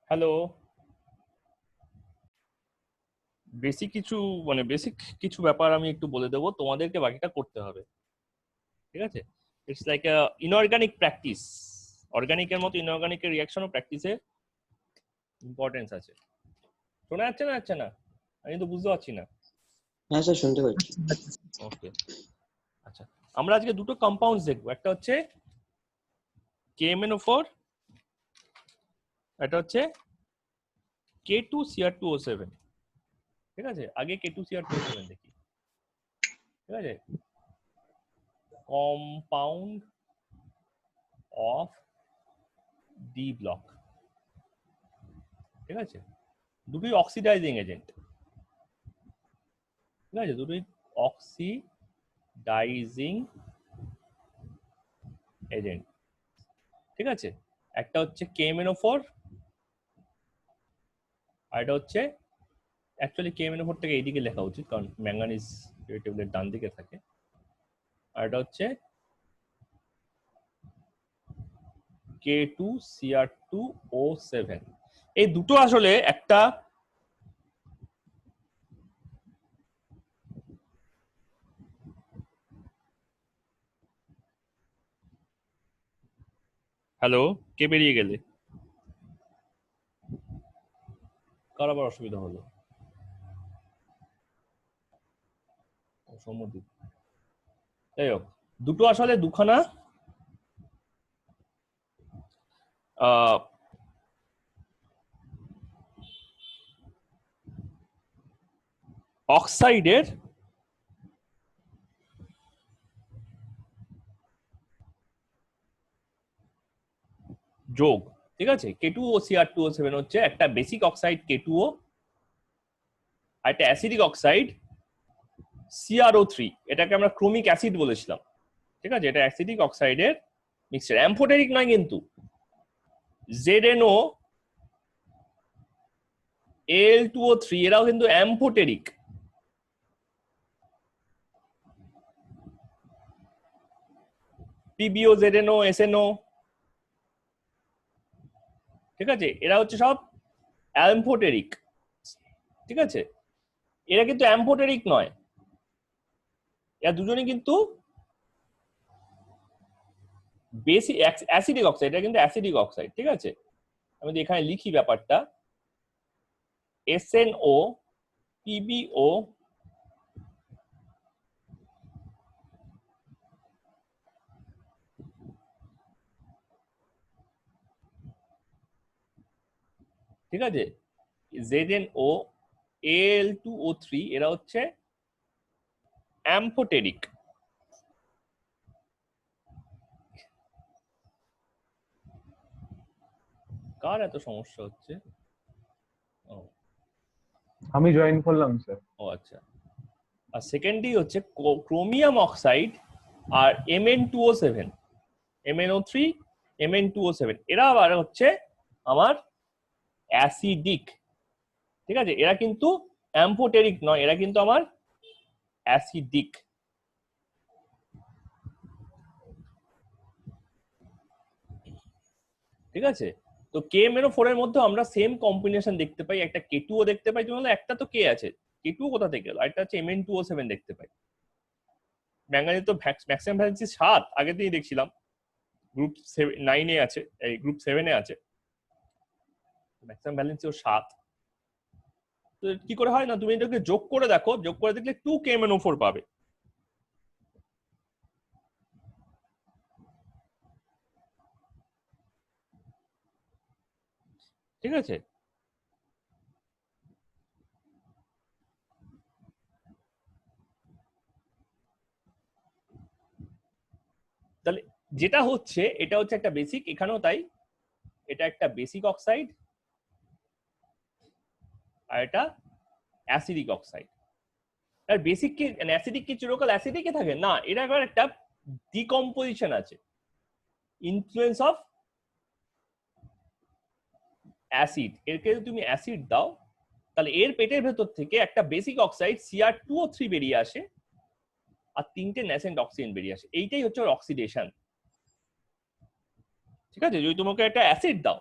Hello. Basic কিছু basic কিছু ব্যাপার আমি একটু বলে দেবো, তোমাদেরকে বাকিটা করতে হবে। ঠিক আছে? It's like a inorganic practice. অর্গানিকের মতো ইনঅর্গানিকের রিয়াকশনও প্র্যাকটিসে ইম্পর্টেন্স আছে। শোনা যাচ্ছে না? আমি তো বুঝতে পারছি না। হ্যাঁ স্যার, শুনতে পাচ্ছি। ওকে, আচ্ছা। আমরা আজকে দুটো কম্পাউন্ডস দেখবো। একটা হচ্ছে KMnO4, এটা হচ্ছে K2Cr2O7। ঠিক আছে, আগে K2Cr2O7 দেখি। ঠিক আছে, কম্পাউন্ড অফ ডি ব্লক। ঠিক আছে, দুটোই অক্সিডাইজিং এজেন্ট। ঠিক আছে, দুটোই অক্সিডাইজিং এজেন্ট। ঠিক আছে, একটা হচ্ছে KMnO4 আর এটা হচ্ছে, অ্যাকচুয়ালি KMnO4 থেকে এইদিকে লেখা উচিত, কারণ ম্যাঙ্গানিজ টেবিলের ডান দিকে থাকে। আর এটা হচ্ছে K2Cr2O7। এই দুটো আসলে একটা হ্যালো, কে বেরিয়ে গেলে? কার আবার অসুবিধা হলো? সম্মতি। যাই হোক, দুটো আসলে দুখানা অক্সাইডের যোগ। ঠিক আছে, K2OCr2O7 হচ্ছে একটা বেসিক অক্সাইড K2O, আর একটা অ্যাসিডিক অক্সাইড CrO3। এটাকে আমরা ক্রোমিক অ্যাসিড বলেছিলাম। ঠিক আছে, এটা অ্যাসিডিক অক্সাইডের মিক্সচার, অ্যাম্ফোটেরিক নয় কিন্তু। ZNO Al2O3 এরাও কিন্তু অ্যাম্ফোটেরিক। PbO, ZNO, SNO, ঠিক আছে, এরা হচ্ছে সব অ্যাম্ফোটেরিক। ঠিক আছে, এরা কিন্তু অ্যাম্ফোটেরিক নয়, এরা দুজনই কিন্তু বেসিক অ্যাসিডিক অক্সাইড। এটা কিন্তু অ্যাসিডিক অক্সাইড। ঠিক আছে, আমি এখানে লিখি ব্যাপারটা। SNO, PbO, ঠিক আছে, ZNO Al2O3 এরা হচ্ছে অ্যাম্ফোটেরিক। কার এত সমস্যা হচ্ছে? আমি জয়েন করলাম স্যার। ও আচ্ছা। আর সেকেন্ডলি হচ্ছে ক্রোমিয়াম অক্সাইড আর Mn2O7, MnO3, Mn2O7 এরা আবার হচ্ছে আমার অ্যাসিডিক। ঠিক আছে, এরা কিন্তু অ্যাম্ফোটেরিক নয়, এরা কিন্তু আমার অ্যাসিডিক। ঠিক আছে, তো KMnO4 এর মধ্যে আমরা সেম কম্বিনেশন দেখতে পাই, একটা K2O দেখতে পাই। তাহলে একটা তো K আছে, K2O কোথা থেকে গেল? আর একটা হচ্ছে Mn2O7 দেখতে পাই। ম্যাঙ্গানিজ তো ম্যাক্সিমাম ভ্যালেন্সি 7, আগে থেকে দেখছিলাম। গ্রুপ 9 এ আছে, এই গ্রুপ 7 এ আছে, ম্যাক্সিমাম ভ্যালেন্সিও 7। তো কি করে হয় না, তুমি এটাকে যোগ করে দেখো, যোগ করে দেখলে 2 KMnO4 পাবে। ঠিক আছে, তাহলে যেটা হচ্ছে, এটা হচ্ছে একটা বেসিক, এখানেও তাই। এটা একটা বেসিক অক্সাইড আর এটা অ্যাসিডিক অক্সাইড। আর বেসিক কি অ্যাসিডিক কি চিরকাল অ্যাসিডিকই থাকে না, এটা আবার একটা ডিকম্পোজিশন আছে, ইনফ্লুয়েন্স অফ অ্যাসিড। এরকে যদি তুমি অ্যাসিড দাও, তাহলে এর পেটের ভেতর থেকে একটা বেসিক অক্সাইড Cr2O3 বেরিয়ে আসে, আর 3টে ন্যাসেন্ট অক্সিজেন বেরিয়ে আসে। এইটাই হচ্ছে ওর অক্সিডেশন। ঠিক আছে, যদি তোমাকে একটা অ্যাসিড দাও,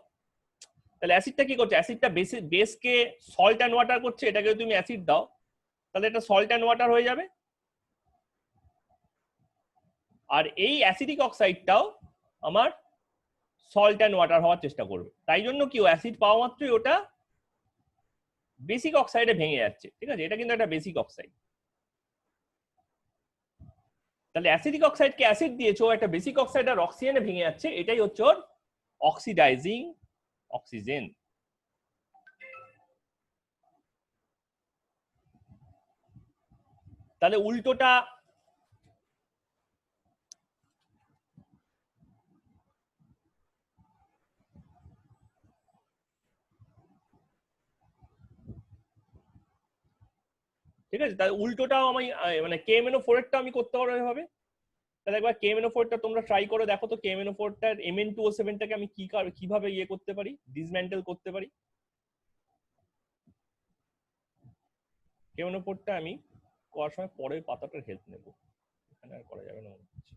তাহলে অ্যাসিডটা কি করছে? অ্যাসিডটা বেসকে সল্ট অ্যান্ড ওয়াটার করছে। এটাকে যদি তুমি অ্যাসিড দাও তাহলে এটা সল্ট অ্যান্ড ওয়াটার হয়ে যাবে। আর এই অ্যাসিডিক অক্সাইডটাও আমার সল্ট অ্যান্ড ওয়াটার হওয়ার চেষ্টা করবে। তাই জন্য কি, অ্যাসিড পাওয়া মাত্রই ওটা বেসিক অক্সাইডে ভেঙে যাচ্ছে। ঠিক আছে, এটা কিন্তু একটা বেসিক অক্সাইড। তাহলে অ্যাসিডিক অক্সাইডকে অ্যাসিড দিয়েছো, একটা বেসিক অক্সাইড আর অক্সিজেনে ভেঙে যাচ্ছে, এটাই হচ্ছে ওর অক্সিডাইজিং অক্সিজেন। তাহলে উল্টোটা ঠিক আছে, তাহলে উল্টোটাও আমি মানে KMnO4 এরটা আমি করতে পারবো এভাবে। তাহলে একবার KMnO4টা তোমরা ট্রাই করে দেখো তো, KMnO4টার Mn2O7টাকে আমি কিভাবে ইয়ে করতে পারি, ডিসম্যান্টেল করতে পারি। KMnO4টা আমি করার সময় পরের পাতাটার হেল্প নেব, এখানে আর করা যাবে না মনে হচ্ছে।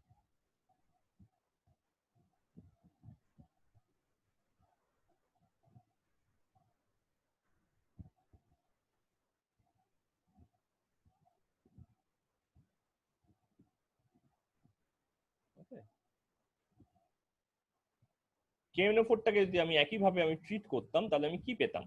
KMnO4টাকে যদি আমি একইভাবে আমি ট্রিট করতাম তাহলে আমি কি পেতাম?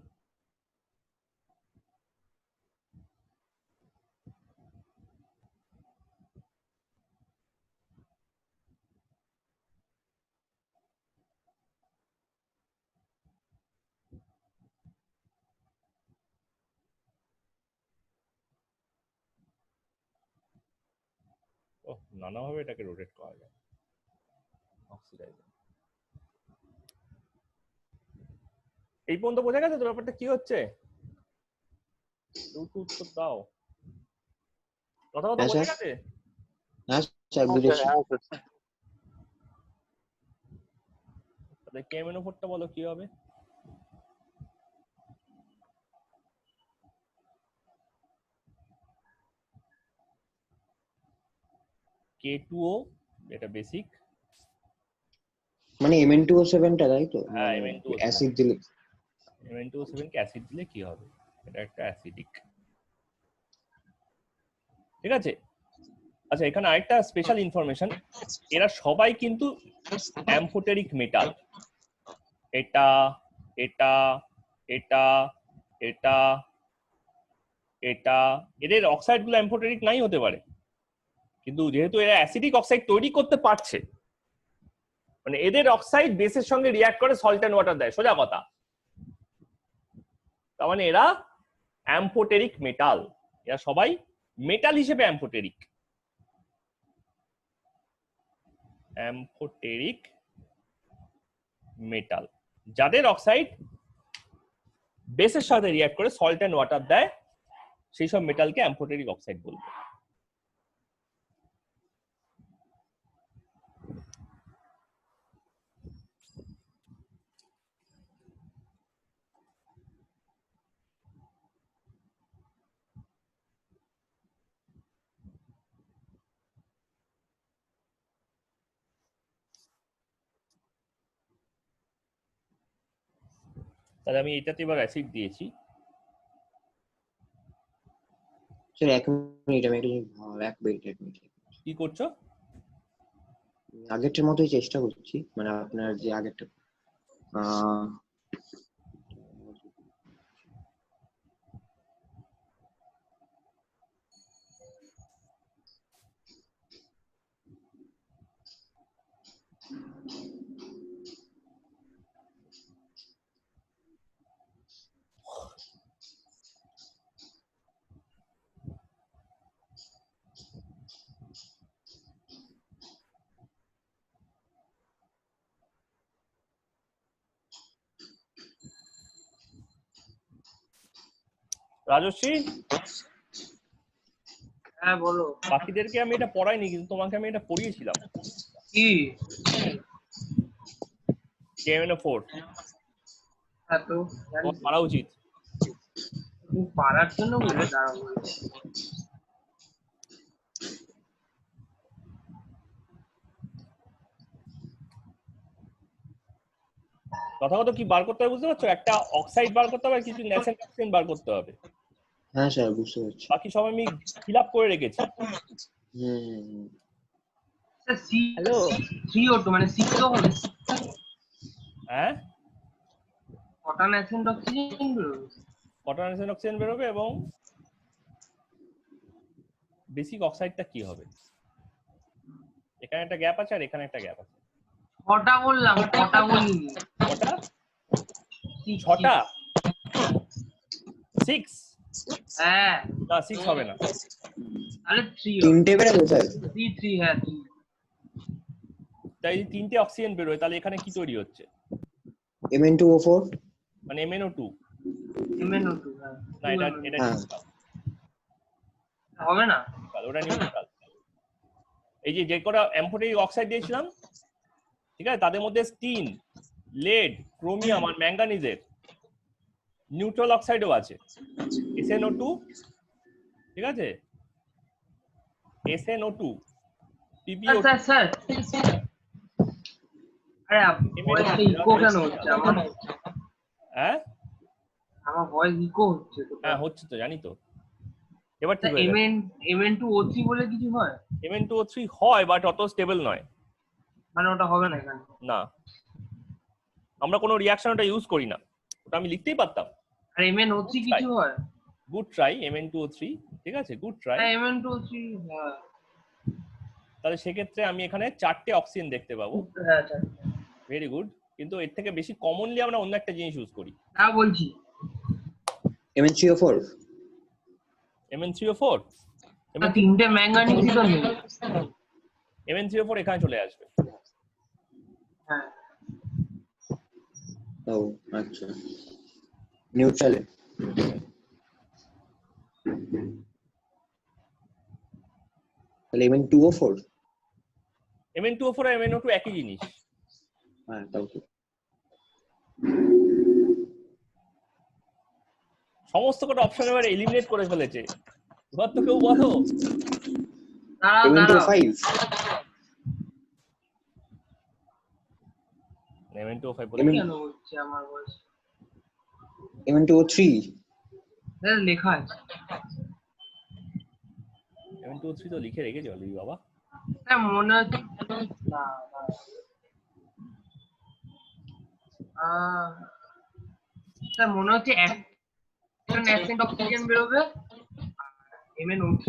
নানাভাবে এটাকে রোটেট করা যায়। অক্সিডাইজার এই পর্যন্ত বোঝা গেছে তো ব্যাপারটা কি হচ্ছে? উত্তর দাও, কথা হ্যাঁ বোঝা স্যার, গেছে? হ্যাঁ স্যার বুঝেছি। তাহলে KMnO4টা বলো কি হবে? K2O, এটা বেসিক। মানে Mn2O7 টা তাই তো, হ্যাঁ, মানে Mn2O7 অ্যাসিড দিলে? Mn2O7 কে অ্যাসিড দিলে কি হবে? এটা একটা অ্যাসিডিক। ঠিক আছে, আচ্ছা এখানে আরেকটা স্পেশাল ইনফরমেশন, এরা সবাই কিন্তু অ্যামফোটেরিক মেটাল। এটা এটা এটা এটা এটা এদের অক্সাইড গুলো অ্যামফোটেরিক নাই হতে পারে, কিন্তু যেহেতু এরা অ্যাসিডিক অক্সাইড তৈরি করতে পারছে, মানে এদের অক্সাইড বেসের সঙ্গে রিয়াক্ট করে সল্ট অ্যান্ড ওয়াটার দেয়, সোজা কথা। তার মানে এরা অ্যামফোটেরিক মেটাল, এরা সবাই মেটাল হিসেবে অ্যামফোটেরিক। অ্যামফোটেরিক মেটাল যাদের অক্সাইড বেসের সাথে রিয়াক্ট করে সল্ট অ্যান্ড ওয়াটার দেয়, সেই সব মেটালকে অ্যামফোটেরিক অক্সাইড বলবো। তাহলে আমি এটাতে এবার অ্যাসিড দিয়েছি। স্যার এক মিনিট, আমি একটু এক মিনিট। কি করছো? আগেরটার মতোই চেষ্টা করছি, মানে আপনার যে আগেরটা রাজশ্রী, হ্যাঁ বলো। বাকিদেরকে আমি এটা পড়াইনি, কিন্তু তোমাকে আমি এটা পড়িয়েছিলাম। কি? KMnO4 হ্যাঁ তো তোমার পড়া উচিত। পারার জন্য বলে দাঁড়াবো। তথাগত কি বার করতে হবে বুঝতে পারছো? একটা অক্সাইড বার করতে হবে আর কিছু ন্যাসেন্ট অক্সিজেন বার করতে হবে। হ্যাঁ স্যার বুঝতে পারছি। বাকি সব আমি ফিল আপ করে রেখেছি। স্যার সি হ্যালো 3O2 মানে 6 তো হবে। হ্যাঁ, কটা ন্যাসেন্ট অক্সিজেন বেরোবে? কটা ন্যাসেন্ট অক্সিজেন বেরোবে এবং বেসিক অক্সাইডটা কি হবে? এখানে একটা গ্যাপ আছে আর এখানে একটা গ্যাপ আছে। কটা বললাম, কটা বলিনি। কটা? Six, 6টা? 6? হ্যাঁ না 6 হবে না। তাহলে 3 তিনটে বেরোবে স্যার? 3 হ্যাঁ 3। তাই যদি 3টে অক্সিজেন বেরোয় তাহলে এখানে কি তৈরি হচ্ছে? Mn2O4 মানে MnO2। MnO2 হ্যাঁ। না এটা এটা হ্যাঁ। neutral, হবে না? ওটা নিউট্রাল। এই যে কটা অ্যাম্ফোটেরিক অক্সাইড দিয়েছিলাম, ঠিক আছে, তাদের মধ্যে স্টিন, লেড, ক্রোমিয়াম আর ম্যাঙ্গানিজের নিউট্রাল অক্সাইডও আছে। SnO2, ঠিক আছে, SnO2, PbO2। স্যার স্যার আরে ভয়েস ইকো কেন হচ্ছে আমার? হ্যাঁ আমার ভয়েস ইকো হচ্ছে তো। হ্যাঁ হচ্ছে তো, জানি তো। এবার ঠিক হয়ে Mn2O3 বলে কিছু হয়? MnO3 হয় বাট অত স্টেবল নয়। মানে ওটা হবে না এখানে? না, আমরা কোনো রিঅ্যাকশন ওটা ইউজ করি না, ওটা আমি লিখতেই পারতাম। আর MnO3 কিছু হয়? গুড ট্রাই Mn2O3, ঠিক আছে, গুড ট্রাই। হ্যাঁ Mn2O3 হ্যাঁ। তাহলে সেক্ষেত্রে আমি এখানে 4টে অক্সিজেন দেখতে পাবো। হ্যাঁ আচ্ছা ভেরি গুড। কিন্তু এর থেকে বেশি কমনলি আমরা অন্য একটা জিনিস ইউজ করি। তা বলছি। Mn3O4 Mn3O4, আর তিনটে ম্যাঙ্গানিজ তো নেই। Mn3O4 এখানে চলে আসবে। হ্যাঁ ও আচ্ছা, নিউট্রালে। তাহলে Mn2O4 Mn2O4 আর MnO2 একই জিনিস। হ্যাঁ তাও তো। সমস্ত কটা অপশন এবার এলিমিনেট করে ফেলেছে। এবার তো কেউ বলো। দাঁড়াও Mn2O5 Mn2O5 বলে কেন হচ্ছে আমার ভয়েস? Mn2O3 লেখা আছে। Mn2O3 তো লিখে রেখেছি অলরেডি বাবা। হ্যাঁ মনে হচ্ছে না স্যার মনে হচ্ছে একটা ন্যাসেন্ট অক্সিজেন বেরোবে। MnO3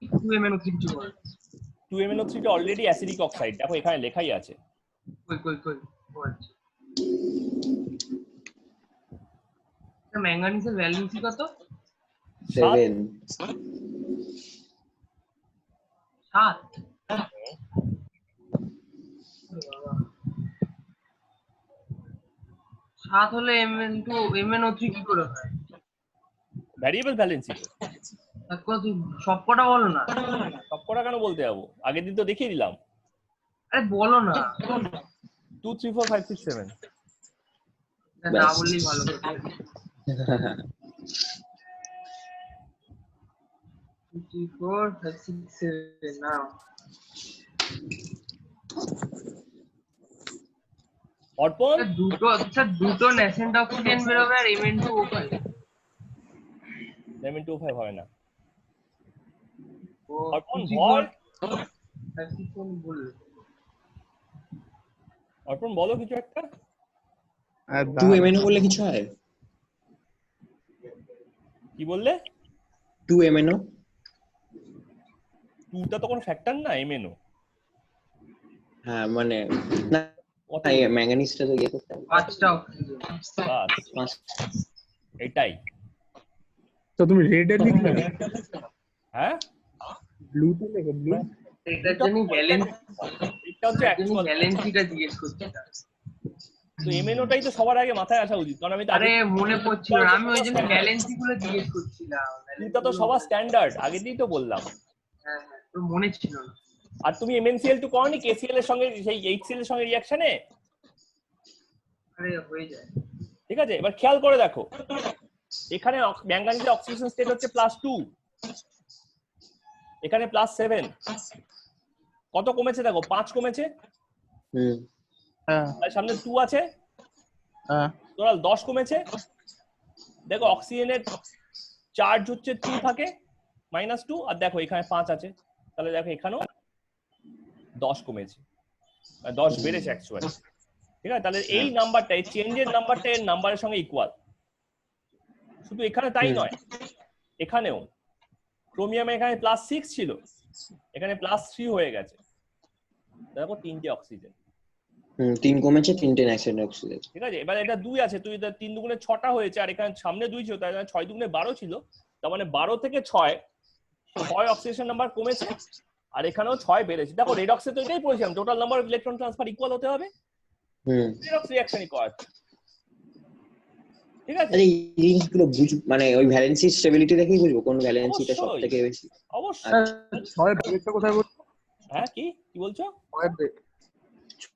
2MnO3 কিছু বলে। 2MnO3 টা অলরেডি অ্যাসিডিক অক্সাইড, দেখো এখানে লেখাই আছে। কই কই কই ও আচ্ছা। ম্যাঙ্গানিজের ভ্যালেন্সি কত? 7 7। সাত হলে MnO3 কি করে হয়? Variable valency. সব কটা বলো না। সব কটা কেন বলতে যাবো? আগের দিন তো দেখিয়ে দিলাম। আরে বলো না। 2 3 4 5 6 7। না বললেই ভালো। 2 3 4 5 6 7 নাও। অর্পণ দুটো ন্যাসেন্ট অক্সিজেন বেরোবে আর Mn2O5। Mn2O5 হয় না। ও অর্পণ বল, 5 6 7 বললে। অর্পণ বলো কিছু একটা। 2MnO বললে কিছু হয়? কি বললে? 2MnO 2টা তো কোনো ফ্যাক্টর না, MnO। হ্যাঁ মানে না, ম্যাঙ্গানিজটা তো ইয়ে করতে হবে। 5টা অক্সিজেন। বাস এটাই। তো তুমি রেড এর লিখলে, হ্যাঁ ব্লু তে লেখো, ব্লু। এটার জন্য ব্যালেন্স, এটা হচ্ছে অ্যাকচুয়াল ব্যালেন্সিটা জিজ্ঞেস করছি। তো MnOটাই তো সবার আগে মাথায় আসা উচিত, কারণ আমি তো আরে মনে পড়ছিল না, আমি ওই জন্য ব্যালেন্সি গুলো জিজ্ঞেস করছিলাম। এটা তো সবার স্ট্যান্ডার্ড, আগে দিয়েই তো বললাম। হ্যাঁ হ্যাঁ তো মনে ছিল না। আর তুমি MnCl2 করনি KCl এর সঙ্গে, সেই HCl এর সঙ্গে রিঅ্যাকশনে? আরে হয়ে যায়। ঠিক আছে, এবার খেয়াল করে দেখো, এখানে ম্যাঙ্গানিজের অক্সিডেশন স্টেট হচ্ছে +2, এখানে +7। কত কমেছে দেখো, 5 কমেছে। হুম আর সামনে 2 আছে, হ্যাঁ টোটাল 10 কমেছে। দেখো অক্সিজেনের চার্জ হচ্ছে 2 থাকে -2, আর দেখো এখানে 5 আছে, তাহলে দেখো এখানেও 10 কমেছে, 10 বেড়েছে অ্যাকচুয়ালি। ঠিক আছে, তাহলে এই নাম্বারটা, এই চেঞ্জের নাম্বারটা এর নাম্বারের সঙ্গে ইকুয়াল। শুধু এখানে তাই নয়, এখানেও ক্রোমিয়ামে এখানে +6 ছিল, এখানে +3 হয়ে গেছে। দেখো 3টে অক্সিজেন। 3 কমেছে, 3টে নাইট্রোজেন অক্সিজেন। ঠিক আছে, এবার এটা 2 আছে, তুই 3 দুগুণে 6টা হয়েছে, আর এখানে সামনে 2 ছিল, তাই 6 দুগুণে 12 ছিল। তার মানে 12 থেকে 6 অক্সিডেশন নাম্বার কমেছে, আর এখানেও 6 বেড়েছে। দেখো রেডক্সে তো এটাই পড়েছিলাম, total number of electron transfer equal হতে হবে, রেডক্স রিঅ্যাকশনই করাচ্ছে। ঠিক আছে, এই জিনিসগুলো মানে ওই ভ্যালেন্সি স্টেবিলিটি দেখেই বুঝবো কোন ভ্যালেন্সিটা অবশ্যই। সবথেকে বেশি। অবশ্যই। 6 বেড়েছে কোথায় বলছো? হ্যাঁ, কি বলছো?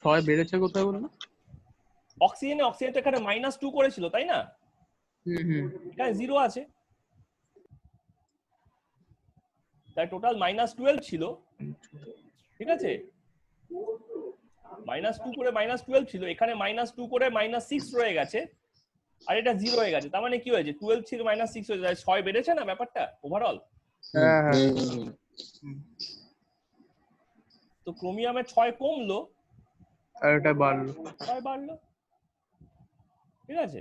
6 বেড়েছে কোথায় বললো? অক্সিজেন তো এখানে -2 করেছিল, তাই না? এখানে 0 আছে, তাই টোটাল -12 ছিল। ঠিক আছে, -2 করে -12 ছিল, এখানে -2 করে -6 রয়ে গেছে, আর এটা 0 হয়ে গেছে। তার মানে কি হয়েছে, 12 ছিল -6 হয়ে যায়, 6 বেড়েছে না ব্যাপারটা ওভারঅল। হ্যাঁ হ্যাঁ তো ক্রোমিয়ামে 6 কমলো, আর এটা বাড়লো। 6 বাড়লো। ঠিক আছে,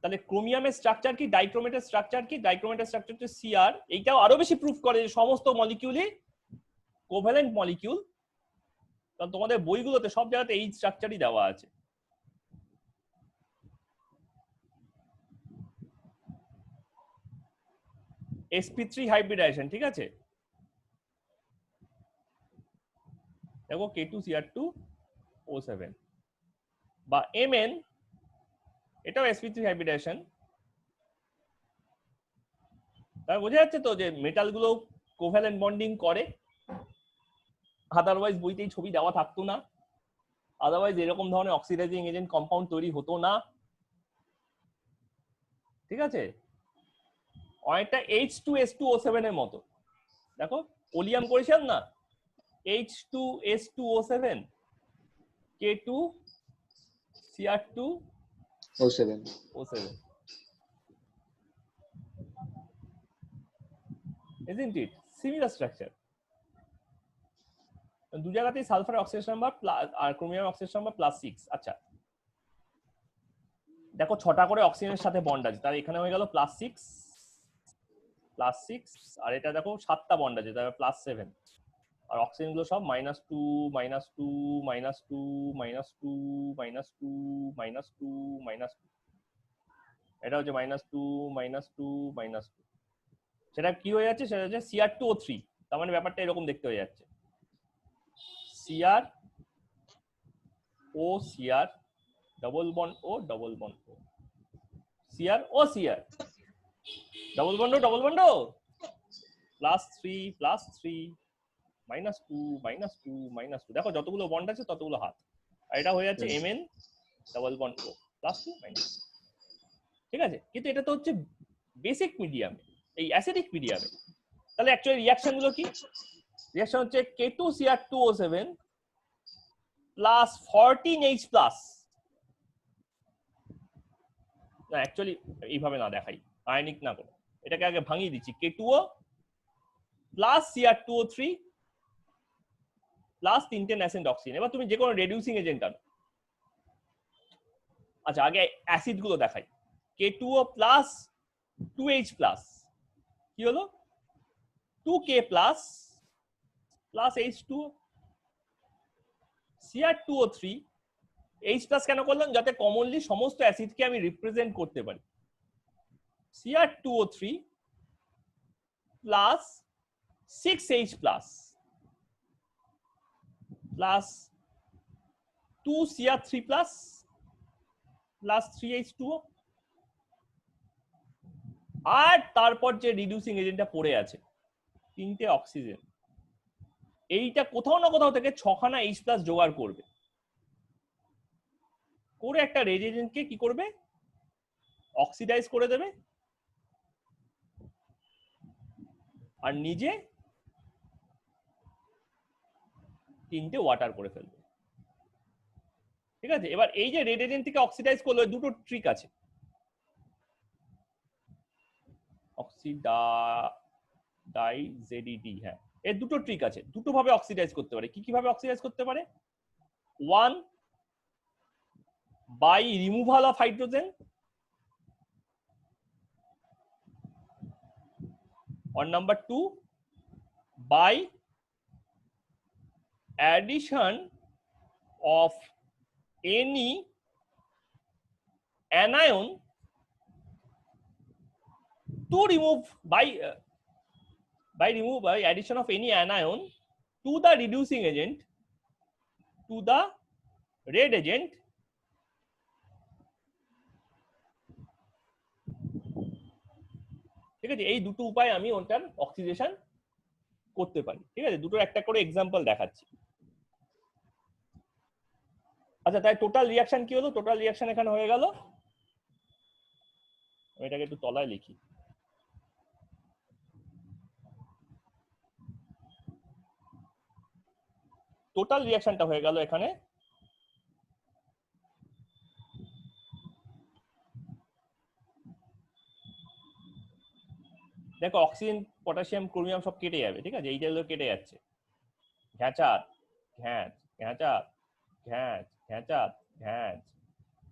তাহলে ক্রোমিয়ামের স্ট্রাকচার কি, ডাইক্রোমেটের স্ট্রাকচার কি? ডাইক্রোমেটের স্ট্রাকচার হচ্ছে Cr। এইটাও আরো বেশি প্রুফ করে যে সমস্ত মলিকিউলই কোভ্যালেন্ট মলিকিউল, কারণ তোমাদের বইগুলোতে সব জায়গাতে এই স্ট্রাকচারই দেওয়া আছে। sp3 হাইব্রিডাইজেশন, ঠিক আছে, দেখো K2Cr2O7 বা Mn, এটাও sp3 হাইব্রিডাইজেশন। তাহলে বোঝা যাচ্ছে তো যে মেটালগুলো কোভ্যালেন্ট বন্ডিং করে, আদারওয়াইজ বইতেই ছবি দেওয়া থাকতো না, আদারওয়াইজ এরকম ধরনের অক্সিডাইজিং এজেন্ট কম্পাউন্ড তৈরি হতো না। ঠিক আছে, অনেকটা H2S2O7 এর মতো। দেখো ওলিয়াম করেছিলাম না, H2S2O7, K2Cr2O7। Isn't it? Similar structure. দু জায়গাতেই সালফার অক্সিডেশন নাম্বার আর ক্রোমিয়াম অক্সিডেশন নাম্বার +6। আচ্ছা, দেখো 6টা করে অক্সিজেনের সাথে বন্ড আছে, তাহলে এখানে হয়ে গেল +6, আর এটা দেখো 7টা বন্ড আছে, তাহলে +7, আর অক্সিজেন গুলো সব -2 -2 -2 -2 -2 -2 -2, এটা হচ্ছে -2 -2 -2। সেটা কি হয়ে যাচ্ছে, সেটা হচ্ছে Cr2O3। তার মানে ব্যাপারটা এরকম দেখতে হয়ে যাচ্ছে, Cr O Cr double bond O double bond O, Cr O Cr double bond O double bond O, +3 +3 -2 -2 -2। দেখো যতগুলো বন্ড আছে ততগুলো হাত, আর এটা হয়ে যাচ্ছে Mn ডবল বন্ড O +2 -2। ঠিক আছে, কিন্তু এটা তো হচ্ছে বেসিক মিডিয়ামে, এই অ্যাসিডিক মিডিয়ামে। তাহলে অ্যাকচুয়ালি রিঅ্যাকশন গুলো কি? রিঅ্যাকশন হচ্ছে K2Cr2O7 + 14H+। না, অ্যাকচুয়ালি এইভাবে না দেখাই, আয়নিক না করে, এটাকে আগে ভাঙিয়ে দিচ্ছি। K2O + Cr2O3 + 3টে ন্যাসেন্ট অক্সিজেন। এবার তুমি যে কোনো রিডিউসিং এজেন্ট আনো। আচ্ছা, আগে অ্যাসিড গুলো দেখাই। K2O + 2H+, কি হলো 2K+ + H2O। Cr2O3 H+ কেন করলাম, যাতে কমনলি সমস্ত অ্যাসিডকে আমি রিপ্রেজেন্ট করতে পারি। Cr2O3 + 6H+ + 2Cr3+ + 3H2O। আর তারপর যে রিডিউসিং এজেন্টটা পড়ে আছে 3টে অক্সিজেন, এইটা কোথাও না কোথাও থেকে 6খানা H+ জোগাড় করবে, করে একটা রেডিয়েজেন্টকে কি করবে, অক্সিডাইজ করে দেবে, আর নিজে 3টে ওয়াটার করে ফেলবে। ঠিক আছে, এবার এই যে রেড এজেন্ট থেকে অক্সিডাইজ করলো, দুটো ট্রিক আছে। অক্সিডাইজেডিডি, হ্যাঁ, এর দুটো ট্রিক আছে, দুটো ভাবে অক্সিডাইজ করতে পারে। কি কি ভাবে অক্সিডাইজ করতে পারে? One, by removal of hydrogen, or number 2 by addition of any anion to remove by addition of any anion to the reducing agent, to the red agent, ঠিক আছে। এই দুটো উপায় আমি ওটার অক্সিডেশন করতে পারি। ঠিক আছে, দুটোর একটা করে এক্সাম্পল দেখাচ্ছি। আচ্ছা, তাই টোটাল রিঅ্যাকশন কি হলো? টোটাল রিঅ্যাকশন এখানে হয়ে গেল, আমি এটাকে একটু তলায় লিখি। টোটাল রিঅ্যাকশনটা হয়ে গেল এখানে দেখো, অক্সিজেন, পটাশিয়াম, ক্রোমিয়াম সব কেটে যাবে। ঠিক আছে, এইটা কেটে যাচ্ছে, ঘ্যাঁচাত ঘ্যাঁচ ঘ্যাঁচাত ঘ্যাঁচ ঘ্যাঁচাত ঘ্যাঁচ।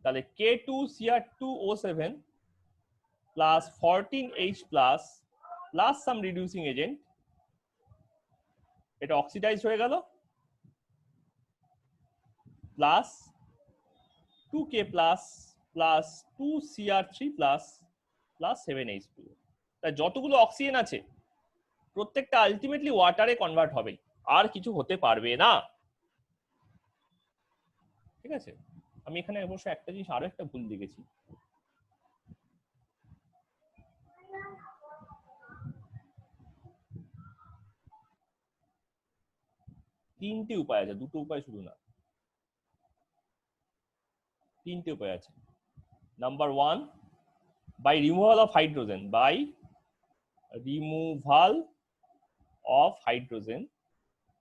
তাহলে K2Cr2O7 plus 14H plus plus some reducing agent, এটা অক্সিডাইজ হয়ে গেল, plus 2K plus plus 2Cr3 plus plus 7H2। তাই যতগুলো অক্সিজেন আছে প্রত্যেকটা আলটিমেটলি ওয়াটারে কনভার্ট হবে, আর কিছু হতে পারবে না। ঠিক আছে, আমি এখানে অবশ্য একটা জিনিস, আরো একটা ভুল লিখেছি। তিনটে উপায় আছে, দুটো উপায় শুধু না, তিনটে উপায় আছে। Number 1, by removal of hydrogen, by removal of hydrogen.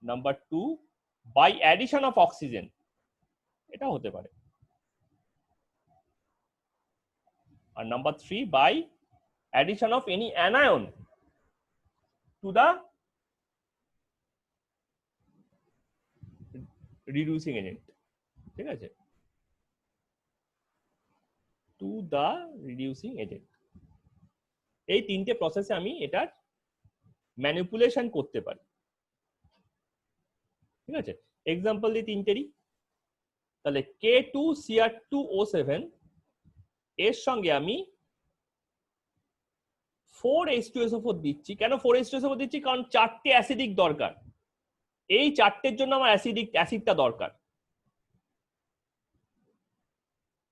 Number 2, by addition of oxygen, এটা হতে পারে। আর number 3, by addition of any anion to the reducing agent. ঠিক আছে, টু দা রিডিউসিং এজেন্ট। এই তিনটে প্রসেসে আমি এটার ম্যানিপুলেশন করতে পারি। ঠিক আছে, এক্সাম্পল দিই তিনটেরই। তাহলে K2Cr2O7 এর সঙ্গে আমি 4H2SO4 দিচ্ছি। কেন 4H2SO4 দিচ্ছি? কারণ চারটে অ্যাসিডিক দরকার, এই চারটের জন্য আমার অ্যাসিডটা দরকার।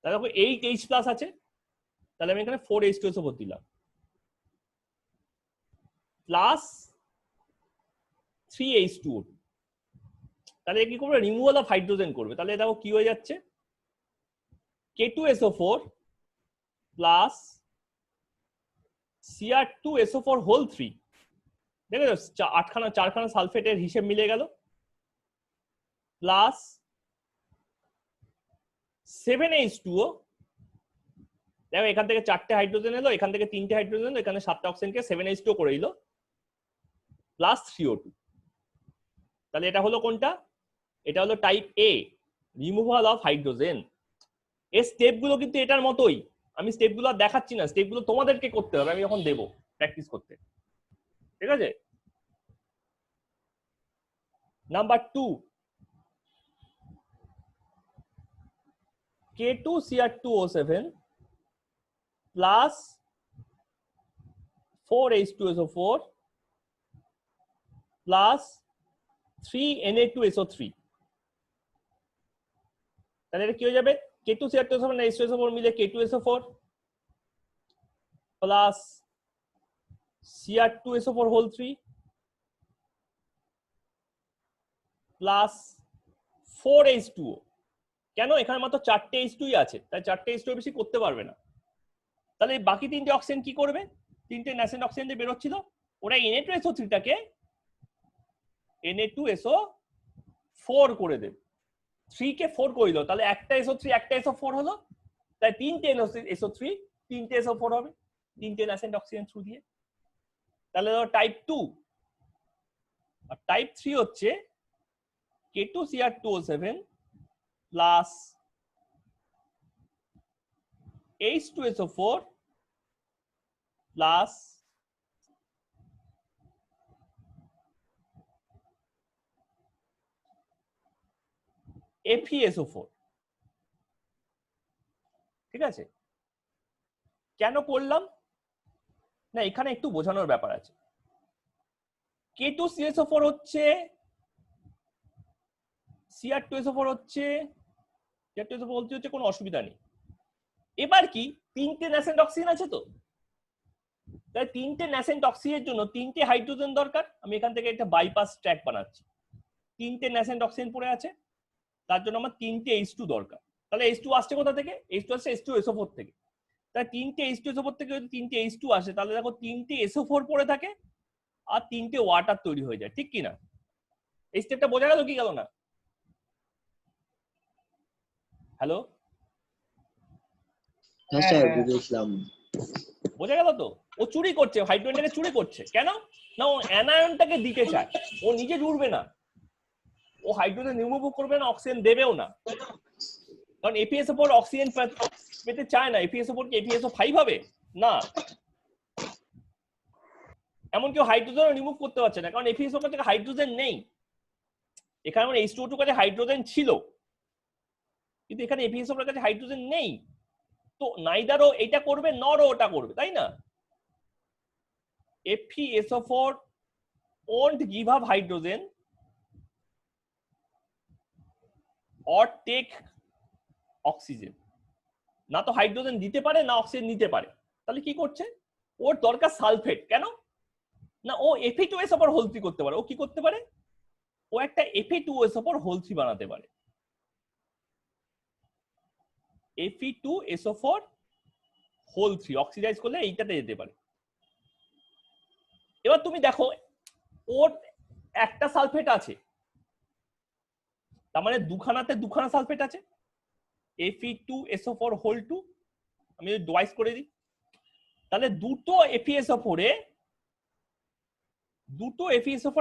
তাহলে দেখো 8H প্লাস আছে, তাহলে আমি এখানে 4H2SO4 দিলাম, প্লাস 3H2O2। তাহলে কি করবে? রিমুভাল অফ হাইড্রোজেন করবে। তাহলে দেখো কি হয়ে যাচ্ছে, K2SO4 প্লাস Cr2SO4 হোল 3। দেখো 4খানা সালফেটের হিসেব মিলে গেল, প্লাস 7H2O। দেখো এখান থেকে 4টে হাইড্রোজেন এলো, এখান থেকে 3টে হাইড্রোজেন এলো, এখানে 7টা অক্সিজেনকে 7H2O করে দিল, প্লাস 3O2। তাহলে এটা হলো কোনটা? এটা হলো type A, removal of hydrogen. এর স্টেপগুলো কিন্তু এটার মতোই, আমি স্টেপগুলো আর দেখাচ্ছি না, স্টেপগুলো তোমাদেরকে করতে হবে, আমি যখন দেবো প্র্যাকটিস করতে। ঠিক আছে, number 2, K2Cr2O7 plus 4H2SO4 plus 3Na2SO3। তাহলে এটা কি হয়ে যাবে? K2Cr2O7 না H2SO4 মিলে K2SO4 plus Cr2SO4 whole 3 plus 4H2O। কেন? এখানে মাত্র 4টে H2 আছে, তাই 4টে H2 বেশি করতে পারবে না। তাহলে বাকি 3টে অক্সিজেন কি করবে? 3টে ন্যাসেন্ট অক্সিজেন দিয়ে বেরোচ্ছিল, ওরা Na2SO3টাকে Na2SO4 করে দেবে। 3 কে 4 করিল, তাহলে একটা SO3 একটা SO4 হলো, তাই তিনটে SO3 তিনটে SO4 হবে, তিনটে ন্যাসেন্ট অক্সিজেন থ্রু দিয়ে। তাহলে টাইপ 2। আর টাইপ 3 হচ্ছে K2Cr2O7 plus H2SO4 plus FeSO4। ঠিক আছে, কেন করলাম না, এখানে একটু বোঝানোর ব্যাপার আছে। K2CSO4 হচ্ছে, Cr2SO4 হচ্ছে, Cr2SO4 হচ্ছে কোনো অসুবিধা নেই। এবার কি তিনটে ন্যাসেন্ট অক্সিজেন আছে, তো তাই তিনটে ন্যাসেন্ট অক্সিজেনের জন্য তিনটে হাইড্রোজেন দরকার। আমি এখান থেকে একটা বাইপাস ট্র্যাক বানাচ্ছি, তিনটে ন্যাসেন্ট অক্সিজেন পড়ে আছে, তার জন্য আমার তিনটে H2 দরকার। তাহলে H2 আসছে কোথা থেকে? H2 আসছে H2SO4 থেকে। তাই তিনটে H2SO4 থেকে যদি তিনটে H2 আসে, তাহলে দেখো তিনটে SO4 পড়ে থাকে আর তিনটে ওয়াটার তৈরি হয়ে যায়, ঠিক কি না? এই স্টেপটা বোঝা গেল কি গেল না? হ্যালো, হ্যাঁ স্যার বুঝেছিলাম। বোঝা গেল তো? ও চুরি করছে, হাইড্রোজেনটাকে চুরি করছে। কেন না, ও অ্যানায়নটাকে দিতে চায়, ও নিজে জুড়বে না, ও হাইড্রোজেন রিমুভ করবে না, অক্সিজেন দেবেও না। কারণ FeSO4 অক্সিজেন পেতে চায় না। FeSO4 কি FeSO5 হবে না, এমন কেউ হাইড্রোজেন রিমুভ করতে পারছে না, কারণ FeSO4 থেকে হাইড্রোজেন নেই। এখানে আমার H2O2 কাছে হাইড্রোজেন ছিল, কিন্তু এখানে FeSO4 কাছে হাইড্রোজেন নেই, তো নাইদারও এটা করবে নরও ওটা করবে, তাই না? FeSO4 won't give up hydrogen or take oxygen, না তো হাইড্রোজেন দিতে পারে না অক্সিজেন নিতে পারে। তাহলে কি করছে, ওর দরকার সালফেট। কেন না, ও Fe2SO4 হোল 3 করতে পারে। ও কি করতে পারে, ও একটা Fe2SO4 হোল 3 বানাতে পারে। Fe2SO4 হোল 3 অক্সিডাইজ করলে এইটাতে যেতে পারে। এবার তুমি দেখো, ওর একটা সালফেট আছে, তার মানে দুখানাতে দুখানা সালফেট আছে, Fe2SO4 হোল 2। আমি যদি ডুয়াইস করে দিই, তাহলে দুটো FeSO4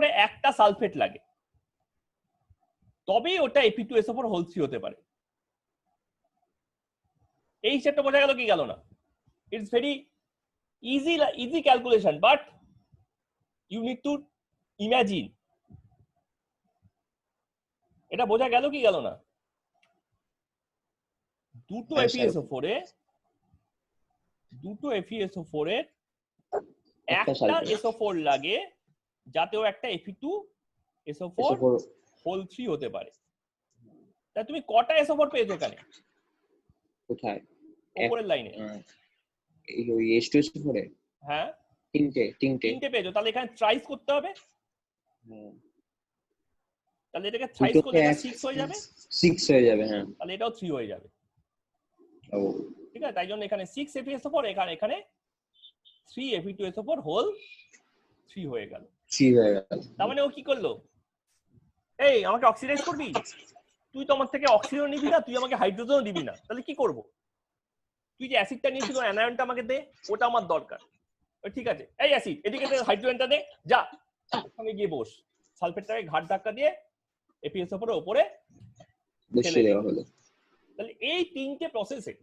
এ একটা সালফেট লাগে, তবেই ওটা Fe2SO4 হোল 3 হতে পারে। এই হিসাবটা বোঝা গেল কি গেল না? It's very easy calculation, but you need to imagine. এটা বোঝা গেল কি গেল না? দুটো FeSO4 এ একটা SO4 লাগে, যাতে ও একটা Fe2SO4 হোল 3 হতে পারে। তা তুমি কটা SO4 পেয়েছো এখানে? কোথায়? উপরের লাইনে। এই ওই H2SO4 এ হ্যাঁ, তিনটে পেয়েছো। তাহলে এখানে ট্রাইস করতে হবে, হ্যাঁ, তাহলে এটাকে থ্রাইস করলে এটা 6 হয়ে যাবে। 6 হয়ে যাবে, হ্যাঁ। তাহলে এটাও 3 হয়ে যাবে। ও ঠিক আছে, তাই জন্য এখানে 6 FeSO4, এখানে 3 Fe2SO4 হোল 3 হয়ে গেল। 3 হয়ে গেল। তার মানে ও কি করলো, এই আমাকে অক্সিডাইজ করবি, তুই তো আমার থেকে অক্সিজেন নিবি না, তুই আমাকে হাইড্রোজেনও দিবি না, তাহলে কি করব? তুই যে অ্যাসিডটা নিয়েছিল অ্যানায়নটা আমাকে দে, ওটা আমার দরকার। ঠিক আছে, এই অ্যাসিড এদিকে দে, হাইড্রোজেনটা দে, যা ওখানে গিয়ে বস। সালফেটটাকে ঘাট ধাক্কা দিয়ে FeSO4 এর উপরে বসিয়ে দেওয়া হলো। তাহলে এই তিনটে প্রসেসে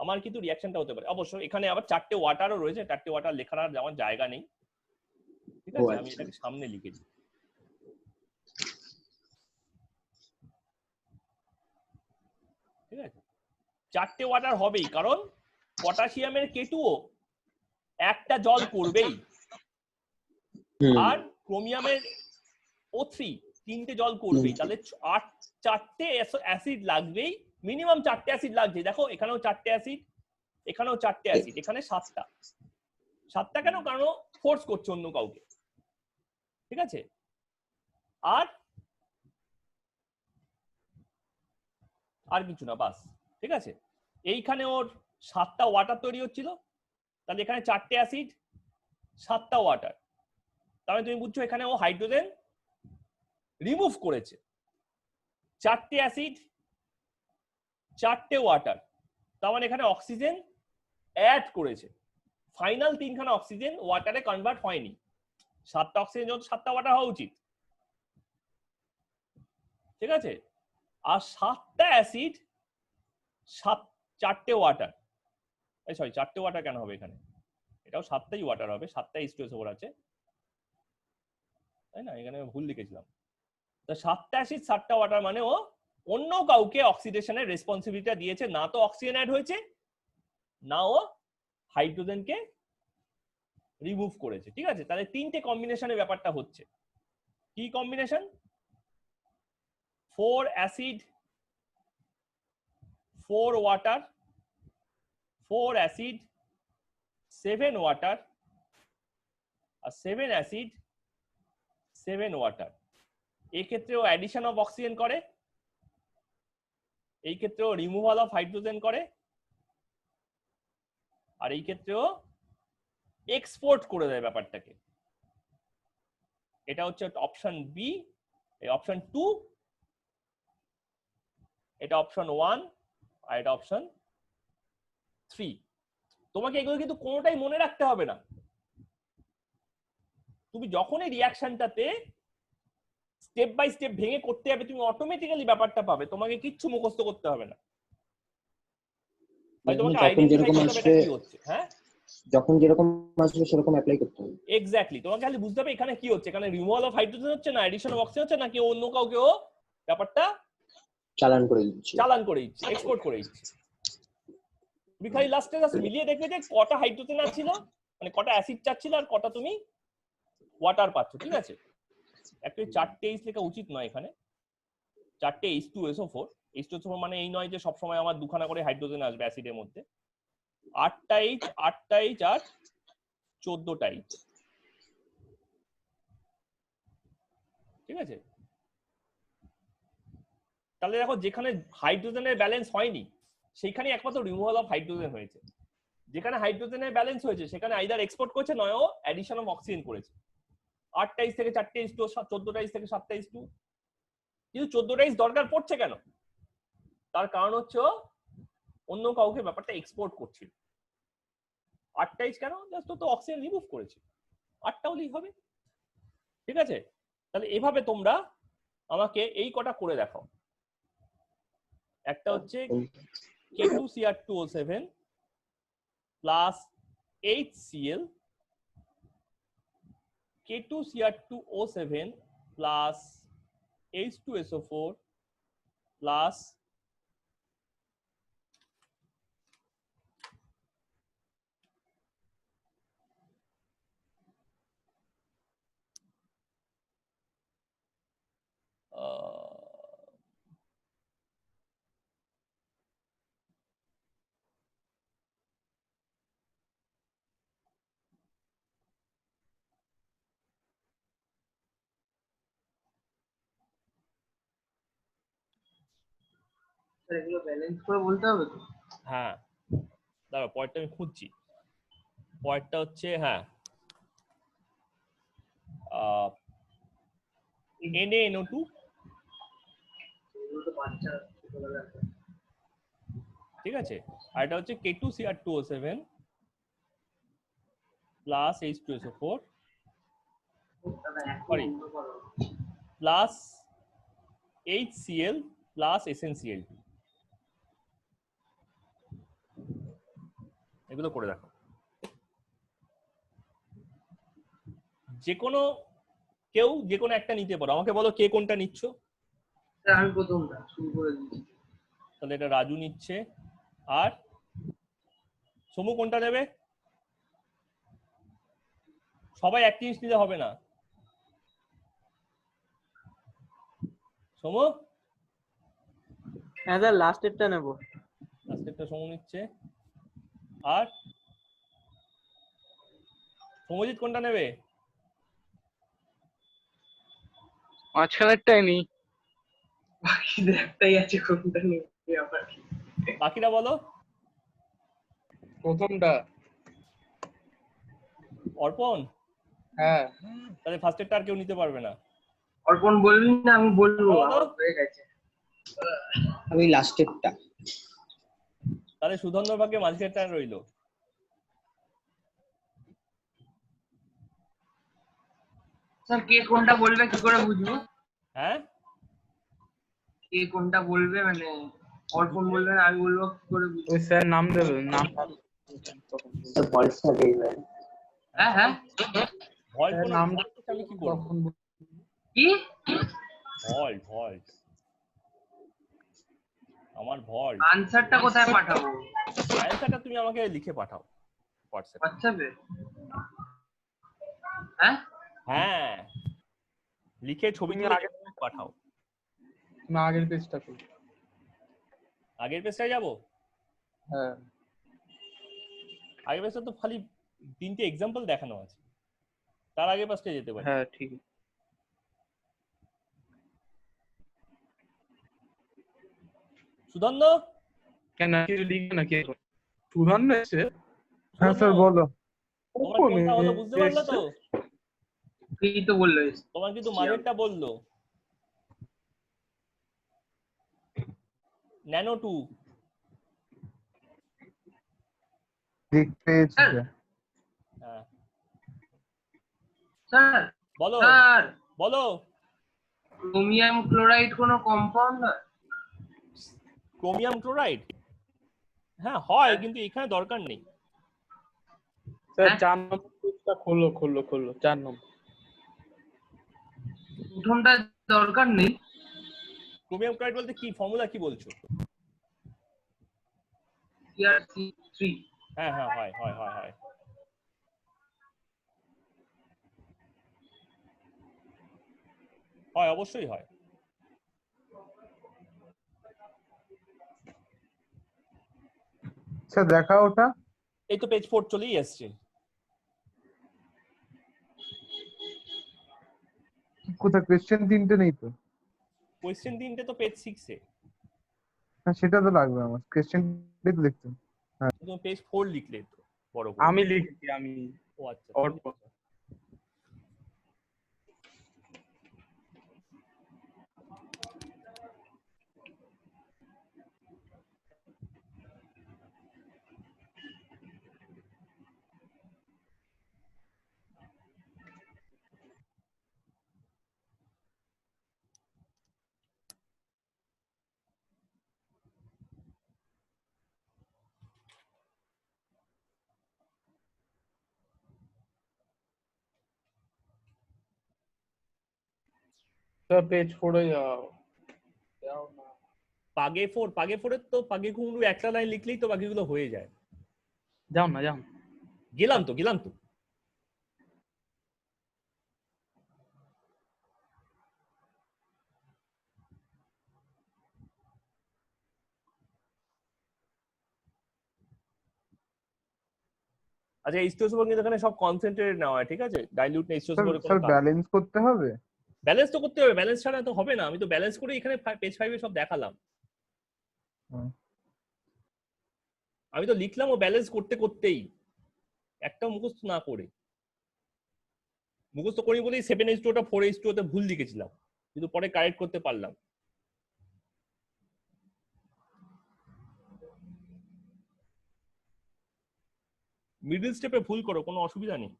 আমার কিন্তু রিঅ্যাকশনটা হতে পারে। অবশ্য এখানে আবার 4টে ওয়াটারও রয়েছে, 4টে ওয়াটার লেখার আর যাওয়ার জায়গা নেই। ঠিক আছে, আমি এটাকে সামনে লিখে দিই। ঠিক আছে, 4টে ওয়াটার হবেই, কারণ পটাশিয়ামের K2O একটা জল করবেই, আর ক্রোমিয়ামের O3 তিনটে জল করবেই। তাহলে 4টে অ্যাসিড লাগবেই, মিনিমাম 4টে অ্যাসিড লাগছে। দেখো এখানেও 4টে অ্যাসিড, এখানেও 4টে অ্যাসিড, এখানে 7টা কেন, কারণ ফোর্স করছে অন্য কাউকে। ঠিক আছে, আর কিছু না, বাস। ঠিক আছে, এইখানে ওর 7টা ওয়াটার তৈরি হচ্ছিল, তাহলে এখানে 4টে অ্যাসিড 7টা ওয়াটার। তাহলে তুমি বুঝছো এখানে ও হাইড্রোজেন রিমুভ করেছে। চারটে অ্যাসিড, চারটে ওয়াটার, তার মানে এখানে অক্সিজেন অ্যাড করেছে। ফাইনাল তিনখানা অক্সিজেন ওয়াটারে কনভার্ট হয়নি। 7টা অক্সিজেন যত 7টা ওয়াটার হওয়া উচিত, ঠিক আছে? আর 7টা অ্যাসিড, 4টে ওয়াটার, সরি 4টে ওয়াটার কেন হবে এখানে, এটাও 7টাই ওয়াটার হবে, 7টা H2SO4 আছে, তাই না? এখানে ভুল লিখেছিলাম। তো 7টা অ্যাসিড 7টা ওয়াটার মানে ও অন্য কাউকে অক্সিডেশনের রেসপন্সিবিলিটি দিয়েছে, না তো অক্সিজেন অ্যাড হয়েছে, না ও হাইড্রোজেনকে রিমুভ করেছে, ঠিক আছে? তাহলে তিনটে কম্বিনেশনের ব্যাপারটা হচ্ছে। কি combination? 4 acid 4 water, 4 acid 7 water, আর 7 অ্যাসিড 7 ওয়াটার। এই ক্ষেত্রেও অ্যাডিশন অফ অক্সিজেন করে, এই ক্ষেত্রেও রিমুভাল অফ হাইড্রোজেন করে, আর এই ক্ষেত্রেও এক্সপোর্ট করে দেয় ব্যাপারটাকে। এটা হচ্ছে অপশন বি, এই অপশন 2, এটা অপশন 1, আর এটা অপশন 3। তোমাকে এগুলো কিন্তু কোনোটাই মনে রাখতে হবে না। তুমি যখন এই রিঅ্যাকশনটাতে স্টেপ বাই স্টেপ ভেঙে করতে যাবে, তুমি অটোমেটিক্যালি ব্যাপারটা পাবে, তোমাকে কিচ্ছু মুখস্থ করতে হবে না। তোমাকে আইডেন্টিফাই করতে হবে এটা কি হচ্ছে। হ্যাঁ, যখন যেরকম আসবে সেরকম অ্যাপ্লাই করতে হবে। এক্স্যাক্টলি, তোমাকে খালি বুঝতে হবে এখানে কি হচ্ছে, এখানে রিমুভাল অফ হাইড্রোজেন হচ্ছে না এডিশন অফ অক্সিজেন হচ্ছে, নাকি অন্য কাউকে ও ব্যাপারটা চালান করে দিচ্ছে, এক্সপোর্ট করে দিচ্ছে। তুমি খালি লাস্টে জাস্ট মিলিয়ে দেখবে যে কটা হাইড্রোজেন ছিল, মানে কটা অ্যাসিড চাচ্ছিল আর কটা তুমি ওয়াটার পাচ্ছ, ঠিক আছে? অ্যাকচুয়ালি 4টে H লেখা উচিত নয় এখানে, 4টে H2SO4। H2SO4 মানে এই নয় যে সবসময় আমার দুখানা করে হাইড্রোজেন আসবে অ্যাসিডের মধ্যে। 8টা H আর 14টা H, ঠিক আছে? তাহলে দেখো যেখানে হাইড্রোজেনের ব্যালেন্স হয়নি সেইখানে একমাত্র রিমুভাল অফ হাইড্রোজেন হয়েছে। যেখানে হাইড্রোজেনের ব্যালেন্স হয়েছে সেখানে আইদার এক্সপোর্ট করেছে নয়ও অ্যাডিশন অফ অক্সিজেন করেছে। 8টা H থেকে 4টে H2, 14টা H থেকে 7টা H2। কিন্তু 14টা H দরকার পড়ছে কেন? তার কারণ হচ্ছে অন্য কাউকে ব্যাপারটা এক্সপোর্ট করছিল। 8টা H কেন? জাস্ট তো অক্সিজেন রিমুভ করেছে, 8টা হলেই হবে, ঠিক আছে? তাহলে এভাবে তোমরা আমাকে এই কটা করে দেখাও। একটা হচ্ছে K2Cr2O7 plus HCl, K2Cr2O7 plus H2SO4 plus এগুলো ব্যালেন্স করে বলতে হবে তো? হ্যাঁ, দাঁড়াও পয়েন্টটা আমি খুঁজছি। পয়েন্টটা হচ্ছে হ্যাঁ NaNO2 এগুলো তো বাচ্চা ছোটবেলার। ঠিক আছে, আর এটা হচ্ছে K2Cr2O7 plus H2SO4 sorry plus HCl plus SnCl2। এগুলো করে দেখো। যে কোনো কেউ যে কোনো একটা নিতে পারো। আমাকে বলো কে কোনটা নিচ্ছ? আমি প্রথমটা শুরু করে দিচ্ছি। তাহলে এটা রাজু নিচ্ছে, আর সমু কোনটা নেবে? সবাই এক জিনিস নিতে হবে না। সমু? হ্যাঁ স্যার, লাস্টেরটা নেব। লাস্টেরটা সমু নিচ্ছে, আর সমজিৎ কোনটা নেবে? মাঝখানেরটাই নেই। বাকি একটাই আছে, কোনটা নেবে আবার? বাকিরা বলো। প্রথমটা। অর্পণ? হ্যাঁ। তাহলে ফার্স্টেরটা আর কেউ নিতে পারবে না। অর্পণ বলবি না? আমি বলবো, বলো। আমার হয়ে গেছে। আমি লাস্টেরটা। তাহলে সুধন্য ভাগে মাঝখানটা রইলো। স্যার কে কোনটা বলবে কি করে বুঝবো? হ্যাঁ কে কোনটা বলবে মানে অর্পণ বলবে না আমি বলবো কি করে বুঝবো? ওই স্যার নাম দেবেন, নাম স্যার ভয়েসটা দেবেন। হ্যাঁ হ্যাঁ ভল্ট স্যার কোনো নাম আমি কি করব? তখন কি? ভল্ট ভল্ট আমার ভল্ট। আনসারটা কোথায় পাঠাবো? অ্যান্সারটা তুমি আমাকে লিখে পাঠাও হোয়াটসঅ্যাপে। হোয়াটসঅ্যাপে? হ্যাঁ হ্যাঁ লিখে ছবি তুমি তুলে আগে পাঠাও। না আগের পেজটা খুল। আগের পেজটায় যাবো? হ্যাঁ আগের পেজটা তো খালি 3টে এক্সাম্পল দেখানো আছে, তার আগে পাশে যেতে পারি। হ্যাঁ ঠিক আছে। সুধন্য কেন কিছু লিখবে না কে? সুধান্ন এসে? হ্যাঁ স্যার বলো। তোমরা কোনটা হলো বুঝতে পারলে তো? কি তো বললো? তোমার কিন্তু মাঝেরটা বললো ন্যানো 2। দেখতে পেয়েছি স্যার স্যার। হ্যাঁ স্যার বলো স্যার বলো। ক্রোমিয়াম ক্লোরাইড কোনো কম্পাউন্ড নয়? ক্রোমিয়াম ক্লোরাইড হ্যাঁ হয়, কিন্তু এখানে দরকার নেই। স্যার হ্যাঁ? 4 নম্বর পেজটা খোলো 4 নম্বর। প্রথমটা দরকার নেই। ক্রোমিয়াম ক্লোরাইড বলতে কি ফর্মুলা কি বলছো? CrC3 হ্যাঁ হ্যাঁ হয় হয় হয় হয় হয় অবশ্যই হয়। স্যার দেখা ওটা এই তো পেজ 4 চলেই আসছে। কোথায় কোয়েশ্চেন 3টে নেই তো? কোয়েশ্চেন 3টে তো পেজ 6 এ। হ্যাঁ সেটা তো লাগবে আমার, কোয়েশ্চেন তো দেখতে। তুমি পেজ 4 লিখলে তো বড় করে। আমি লিখেছি আমি। ও আচ্ছা অর্পণ। স্যার পেজ 4 এ যাও না। পাগে 4 এর তো পাগে কুমড়ু একটা লাইন লিখলেই তো বাকিগুলো হয়ে যায়। যাও না গেলাম তো আচ্ছা H2SO কিন্তু এখানে সব কনসেন্ট্রেটেড নেওয়া হয়, ঠিক আছে? ডাইলিউট না H2SO করে কোনো স্যার ব্যালেন্স করতে হবে। ব্যালেন্স তো করতে হবে, ব্যালেন্স ছাড়া তো হবে না। আমি তো ব্যালেন্স করে এখানে পেজ 5 এ সব দেখালাম। হুম। আমি তো লিখলাম ও ব্যালেন্স করতেই একটা মুখস্থ না করে। মুখস্থ করি বলেই 7H2 টা 4H2 তে ভুল লিখেছিলাম, কিন্তু পরে কারেক্ট করতে পারলাম। মিডল স্টেপে ভুল করো, কোনো অসুবিধা নেই,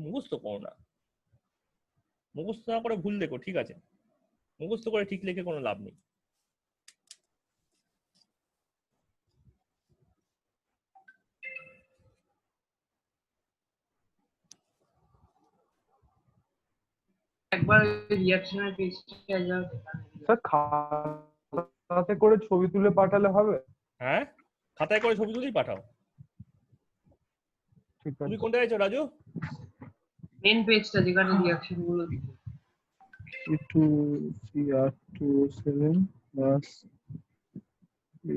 মুখস্থ করো না। মুখস্থ না করে ভুল লেখো, ঠিক আছে? মুখস্থ করে ঠিক লিখে কোনো লাভ নেই। একবার রিঅ্যাকশনের পেজটা যাও। স্যার খাতাতে করে ছবি তুলে পাঠালে হবে? হ্যাঁ খাতায় করে ছবি তুলেই পাঠাও। ঠিক তুমি আছে। কোনটা চাইছো রাজু? মেন পেজটা যেখানে রিঅ্যাকশন গুলো দিবে। C2 CR27 plus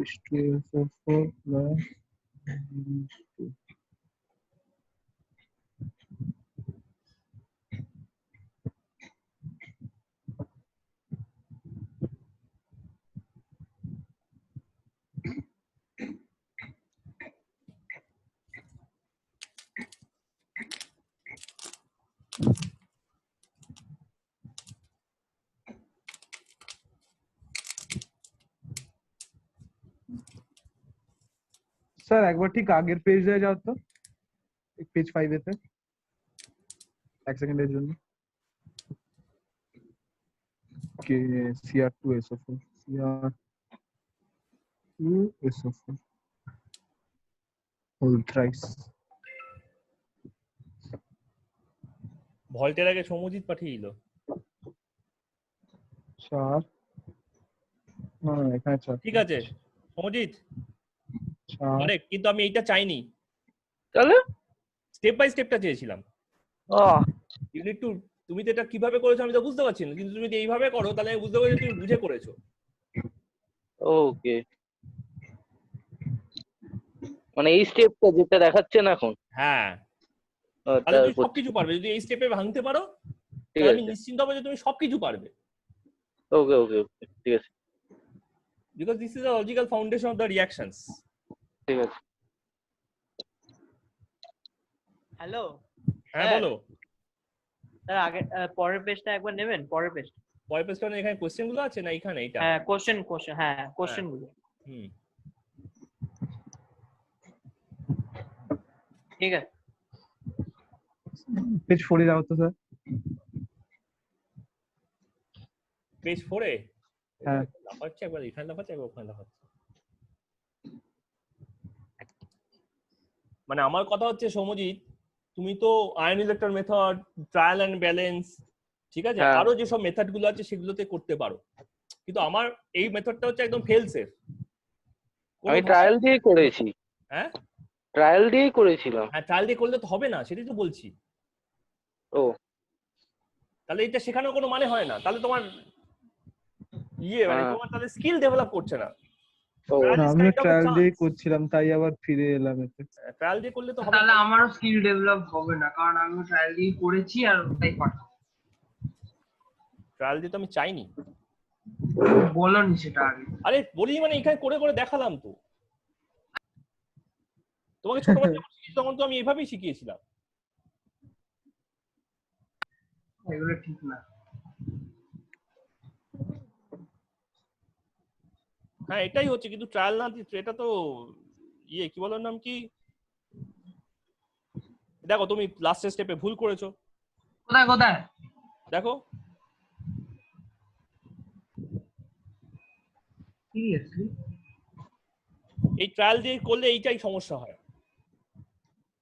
H2SO4 plus sir একবার ঠিক আগের পেজে যাও তো, পেজ 5 এতে, এক সেকেন্ডের জন্য। কে CR2 SO4, CR2 SO4 hold thrice। ভল্টের আগে সৌমজিৎ পাঠিয়ে দিল। 4 না এখানে 4 ঠিক আছে সৌমজিৎ 4 কারেক্ট, কিন্তু আমি এইটা চাইনি, তাহলে স্টেপ বাই স্টেপটা চেয়েছিলাম। আহ, ইউনিট টু, তুমি তো এটা কিভাবে করেছো আমি তো বুঝতে পারছি না, কিন্তু তুমি যদি এইভাবে করো তাহলে আমি বুঝতে পারছি তুমি বুঝে করেছো। ওকে, মানে এই স্টেপটা যেটা দেখাচ্ছেন এখন, হ্যাঁ, আহ, তাহলে তা তুমি হচ্ছে। সবকিছু পারবে, যদি এই স্টেপে ভাঙতে পারো ঠিক তাহলে আমি আছে, নিশ্চিন্ত হবো যে তুমি সবকিছু পারবে, ওকে ওকে ওকে, ঠিক আছে because this is the logical foundation of the reactions. ঠিক আছে। হ্যালো হ্যাঁ স্যার, বলো। স্যার আগে পরের পেজটা একবার নেবেন, পরের পেজ। পরের পেজটা এখানে কোশ্চেন গুলো আছে না এখানে এটা? হ্যাঁ কোশ্চেন, হ্যাঁ কোশ্চেন গুলো। হুম, ঠিক আছে। পেজ 4 এ যাও তো স্যার। পেজ 4 এ হ্যাঁ লাফাচ্ছে, একবার এখানে লাফাচ্ছে একবার ওখানে লাফাচ্ছে। মানে আমার কথা হচ্ছে সৌমজিৎ, তুমি তো ion electron method, trial and balance, ঠিক আছে, হ্যাঁ। আরো যেসব মেথড গুলো আছে সেগুলোতে করতে পারো, কিন্তু আমার এই মেথডটা হচ্ছে একদম ফেল সেফ। আমি ট্রায়াল দিয়েই করেছি, হ্যাঁ ট্রায়াল দিয়েই করেছিলাম। হ্যাঁ, ট্রায়াল দিয়ে করলে তো হবে না, সেটাই তো বলছি। ও তাহলে এটা শেখানোর কোনো মানে হয় না, তাহলে তোমার মানে হ্যাঁ। তোমার তাহলে স্কিল ডেভেলপ করছে না। ও না, আমিও ট্রায়াল দিয়ে করছিলাম, তাই আবার ফিরে এলাম এতে। ট্রায়াল দিয়ে করলে তো হবে তাহলে না। আমারও স্কিল ডেভেলপ হবে না, কারণ আমিও ট্রায়াল দিয়ে করেছি আর ওটাই পাঠাবো। ট্রায়াল দিয়ে তো আমি চাইনি। বলনি সেটা আগে। আরে বলি মানে এখানে করে করে দেখালাম তো তোমাকে, ছোটবেলায় যখন শিখিয়েছি তখন তো আমি এভাবেই শিখিয়েছিলাম। এগুলো ঠিক না। হ্যাঁ এটাই হচ্ছে, কিন্তু ট্রায়াল না দিয়ে এটা তো কি বলার নাম কি, দেখো তুমি লাস্টের স্টেপে ভুল করেছো, কোথায় কোথায়? দেখো সিরিয়াসলি? এই ট্রায়াল দিয়ে করলে এইটাই সমস্যা হয়,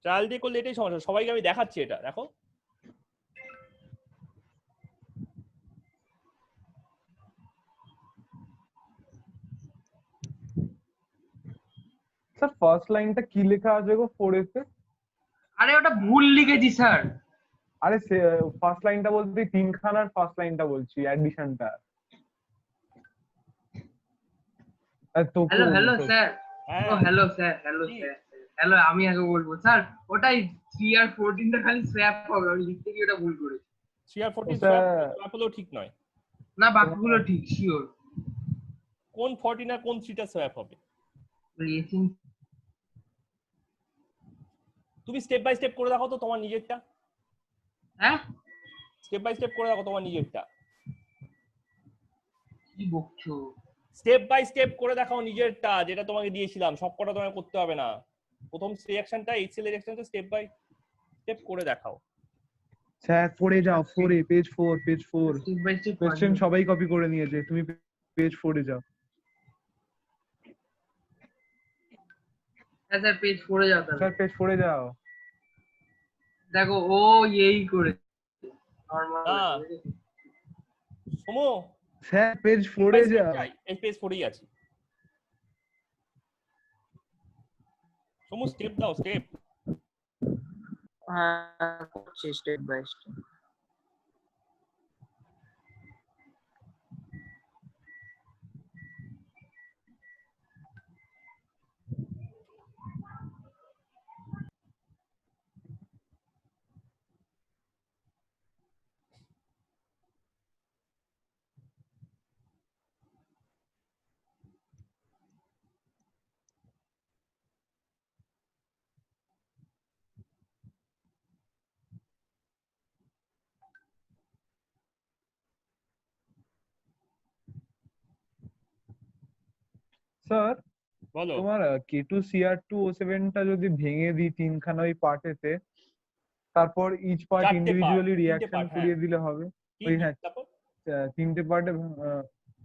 ট্রায়াল দিয়ে করলে এটাই সমস্যা। সবাইকে আমি দেখাচ্ছি এটা, দেখো স্যার ফার্স্ট লাইনটা কি লেখা আছে গো 4 এতে? আরে ওটা ভুল লিখেছি স্যার। আরে ফার্স্ট লাইনটা বলতে তিনখানার ফার্স্ট লাইনটা বলছি, অ্যাডিশনটা। তো হ্যালো হ্যালো স্যার, হ্যাঁ ও hello sir, hello sir, hello, আমি আগে বলবো স্যার, ওটাই 3 আর 14টা খালি স্ল্যাপ হবে, আমি লিখতে গিয়ে ওটা ভুল করেছি। 3 আর 14 ওটা সোয়াপ হলেও ঠিক নয়। না বাকিগুলো ঠিক শিওর। কোন 14 আর কোন 3টা সোয়াপ হবে? তুমি স্টেপ বাই স্টেপ করে দেখো তো তোমার নিজেরটা, হ্যাঁ স্টেপ বাই স্টেপ করে দেখো তোমার নিজেরটা, কি বকছো? স্টেপ বাই স্টেপ করে দেখাও নিজেরটা, যেটা তোমাকে দিয়েছিলাম, সবকটা তোমাকে করতে হবে না। প্রথম রিঅ্যাকশনটা এইচসিএল রিঅ্যাকশনটা স্টেপ বাই স্টেপ করে দেখাও। স্যার 4 এ যাও, 4 এ, page 4, page 4। Step by step question সবাই কপি করে নিয়েছে, তুমি পেজ 4 এ যাও। হ্যাঁ স্যার, পেজ 4 এ যাও তাহলে। স্যার পেজ 4 এ যাও। দেখো ও এই করে নরমাল সমো স্যার পেজ 4 এ যাও। এই পেজ 4 এই আছে। সমো স্টেপ দাও, স্টেপ। হ্যাঁ করছি স্টেপ বাই স্টেপ। স্যার বলো তোমার K2Cr2O7 টা যদি ভেঙে দিই তিনখানা ওই পার্টেতে, তারপর ইচ পার্ট চারটে ইন্ডিভিজুয়ালি তিনটে রিয়াকশন পার্ট, হ্যাঁ। করিয়ে দিলে হবে। কি ওই কি? হ্যাঁ, তারপর তিনটে পার্টে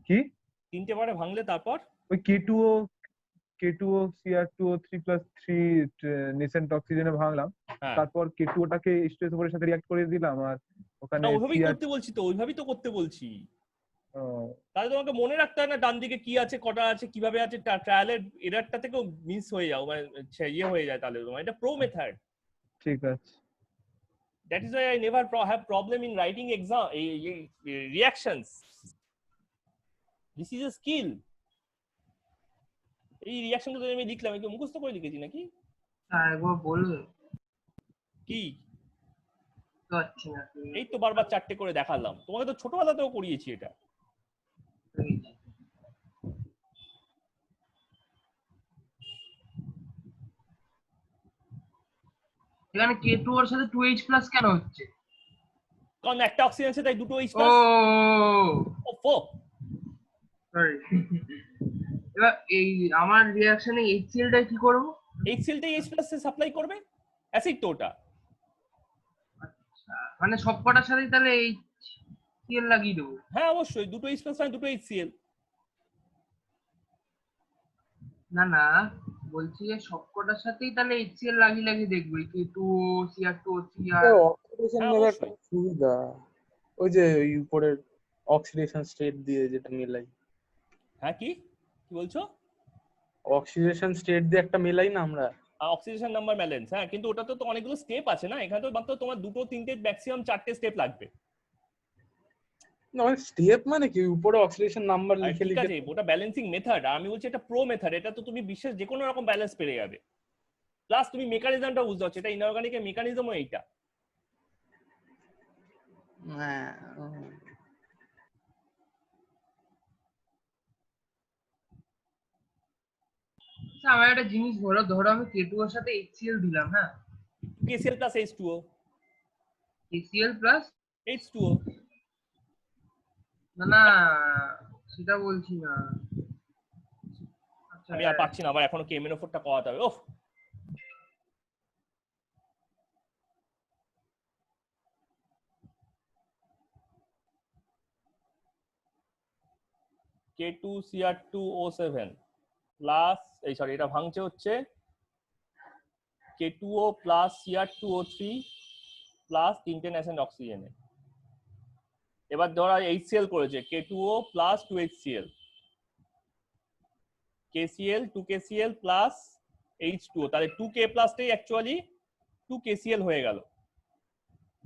কি তিনটে পার্টে ভাঙলে তারপর ওই K2O Cr2O3 প্লাস 3 নেসেন্ট অক্সিজেনে ভাঙলাম, হ্যাঁ, তারপর K2O টাকে H2SO4 এর সাথে রিয়াক্ট করে দিলাম, আর ওখানে না ওইভাবেই Cr করতে বলছি তো, ওইভাবেই তো করতে বলছি। আহ, তাহলে তোমাকে মনে রাখতে হয় না ডান দিকে কি আছে, কটা আছে, কিভাবে আছে, ট্রায়ালের এরারটা থেকেও মিস হয়ে যাও, মানে ইয়ে হয়ে যায় তাহলে তোমার। এটা প্রো মেথড। ঠিক আছে। That is why I never have problem in writing exam reactions. This is a skill. এই রিঅ্যাকশন গুলো আমি লিখলাম, কি মুখস্থ করে লিখেছি নাকি? হ্যাঁ একবার বলবে কি তো আচ্ছা না এই তো বারবার চারটে করে দেখালাম তোমাকে, তো ছোটবেলাতেও করিয়েছি এটা। এখানে K2 এর সাথে 2H প্লাস কেন হচ্ছে? কারণ একটা অক্সিজেন আছে তাই দুটো H ও প্লাস। ওফো, সরি। এবার এই আমার রিঅ্যাকশনে HCl টা কি করব? HCl টাই H প্লাস সাপ্লাই করবে, অ্যাসিড তো ওটা। আচ্ছা মানে সবকটার সাথেই তাহলে HCl লাগিয়ে দেবো? হ্যাঁ অবশ্যই, দুটো H প্লাস মানে দুটো HCl। না না বলছি যে সবকটার সাথেই তাহলে HCl লাগিয়ে লাগিয়ে দেখবো, K2Cr2O3 অক্সিডেশন হ্যাঁ, মেলার অবশ্যই। একটা সুবিধা, ওই যে ওই উপরের অক্সিডেশন স্টেট দিয়ে যেটা মেলাই, হ্যাঁ কি কি বলছো? অক্সিডেশন স্টেট দিয়ে একটা মেলাই না আমরা। অক্সিডেশন নাম্বার ব্যালেন্স, হ্যাঁ, কিন্তু ওটাতে তো অনেকগুলো স্টেপ আছে না, এখানে তো মাত্র তোমার দুটো তিনটে ম্যাক্সিমাম চারটে স্টেপ লাগবে। না মানে স্টেপ মানে কি, উপরে অক্সিডেশন নাম্বার আর লিখে ঠিক লিখে। আছে, ওটা ব্যালেন্সিং মেথড, আমি বলছি এটা প্রো মেথড। এটা তো তুমি বিশ্বের যে কোনো রকম ব্যালেন্স পেরে যাবে, প্লাস তুমি মেকানিজমটা বুঝতে পারছো, এটা ইনঅর্গানিকের মেকানিজমও এইটা। হ্যাঁ আচ্ছা আমার একটা জিনিস বলো, ধরো আমি K2 এর সাথে HCl দিলাম, হ্যাঁ KCl plus H2O, HCl plus H2O। না না সেটা বলছি না। আচ্ছা আমি আর পাচ্ছি না, আবার এখনো KMnO4টা করাতে হবে। ওহ, K2Cr2O7 প্লাস এই সরি এটা ভাঙছে হচ্ছে K2O প্লাস Cr2O3 প্লাস তিনটে ন্যাসেন্ট অক্সিজেনে। এবার ধরা HCl করেছে K2O plus 2HCl, KCl 2KCl plus H2O, তাহলে 2K প্লাসটাই অ্যাকচুয়ালি 2KCl হয়ে গেল।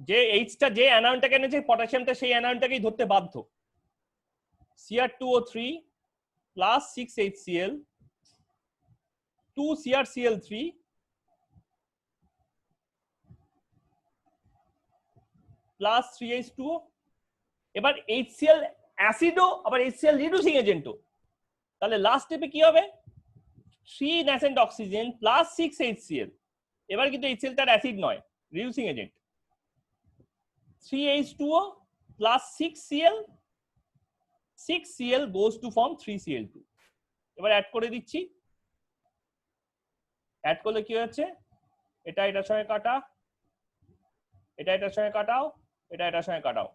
যে Hটা যে অ্যানায়নটাকে এনেছে পটাশিয়ামটা সেই অ্যানায়নটাকেই ধরতে বাধ্য। Cr2O3 plus 6HCl 2CrCl3 plus 3H2O। এবার HCl অ্যাসিডও আবার HCl রিডিউসিং এজেন্টও, তাহলে লাস্ট স্টেপে কি হবে? 3 ন্যাসেন্ট অক্সিজেন প্লাস 6HCl। এবার কিন্তু HCl তার অ্যাসিড নয়, reducing agent. 3H2O plus 6Cl, 6Cl goes to form 3Cl2। এবার অ্যাড করে দিচ্ছি, অ্যাড করলে কি হচ্ছে? এটা এটার সঙ্গে কাটা, এটা এটার সঙ্গে কাটাও, এটা এটার সঙ্গে কাটাও,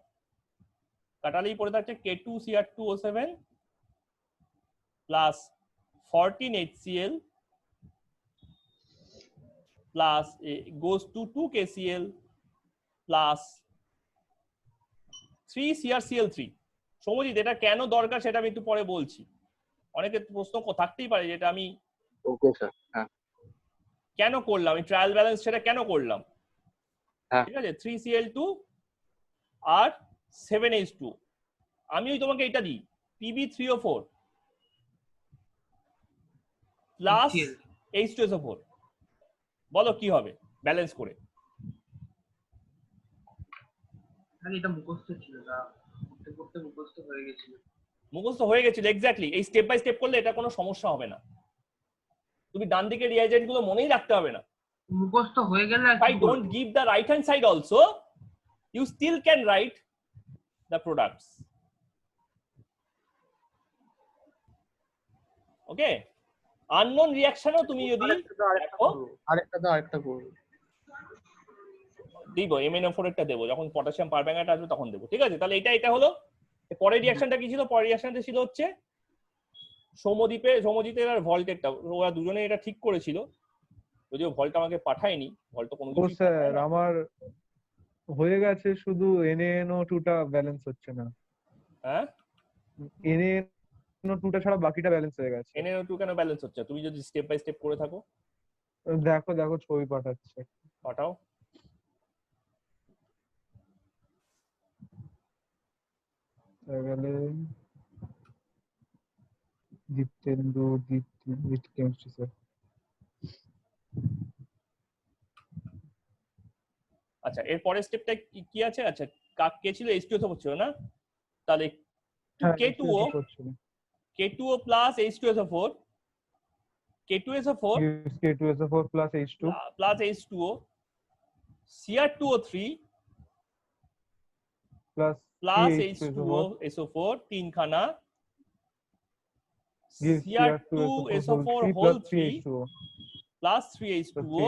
কাটালেই পড়ে থাকছে K2Cr2O7 plus 14HCl plus goes to 2KCl plus 3CrCl3। Soumyajit এটা কেন দরকার সেটা আমি একটু পরে বলছি, অনেকের প্রশ্ন থাকতেই পারে যেটা আমি ওকে স্যার। হ্যাঁ কেন করলাম, আমি ট্রায়াল ব্যালেন্স সেটা কেন করলাম। হ্যাঁ। ঠিক আছে, 3Cl2 আর 7H2। আমি ওই তোমাকে এটা দিই Pb3O4 প্লাস H2SO4, বলো কি হবে ব্যালেন্স করে? আরে এটা মুখস্থ ছিল না, করতে করতে মুখস্থ হয়ে গেছিল। মুখস্থ হয়ে গেছিল এক্স্যাক্টলি। এই স্টেপ বাই স্টেপ করলে এটা কোনো সমস্যা হবে না, তুমি ডান দিকে রিঅ্যাজেন্ট গুলো মনেই রাখতে হবে না। মুখস্থ হয়ে গেলে আর If I কি don't করবো? give the right hand side also, you still can write the products. Okay, unknown রিঅ্যাকশনও তুমি যদি দেখো আরেকটা করবো দিব MnO4 এরটা দেবো, যখন পটাশিয়াম পারম্যাঙ্গানেট আসবে তখন দেবো, ঠিক আছে? তাহলে এটা হলো পরের রিঅ্যাকশনটা কি ছিল? পরের রিঅ্যাকশনটা ছিল হচ্ছে সৌম্যজিতের আর ভল্টেরটা, ওরা দুজনে এটা ঠিক করেছিল, যদিও ভল্ট আমাকে পাঠায়নি, ভল্ট কোনো ও কিছু স্যার আমার হয়ে গেছে, শুধু NaNO2 টা ব্যালেন্স হচ্ছে না। হ্যাঁ NaNO2 টা ছাড়া বাকিটা ব্যালেন্স হয়ে গেছে। NaNO2 কেন ব্যালেন্স হচ্ছে? তুমি যদি স্টেপ বাই স্টেপ করে থাকো, দেখো ছবি পাঠাচ্ছে, পাঠাও। গেলে দীপ্তেন্দু দীপ্তি কেমিস্ট্রি স্যার। আচ্ছা এর পরের স্টেপটা কি আছে? আচ্ছা কে ছিল? H2SO4 ছিল না? তাহলে K2O plus H2SO4 K2SO4 plus H2 plus H2O Cr2O3 plus H2SO4 তিনখানা Cr2SO4 whole 3 plus 3H2O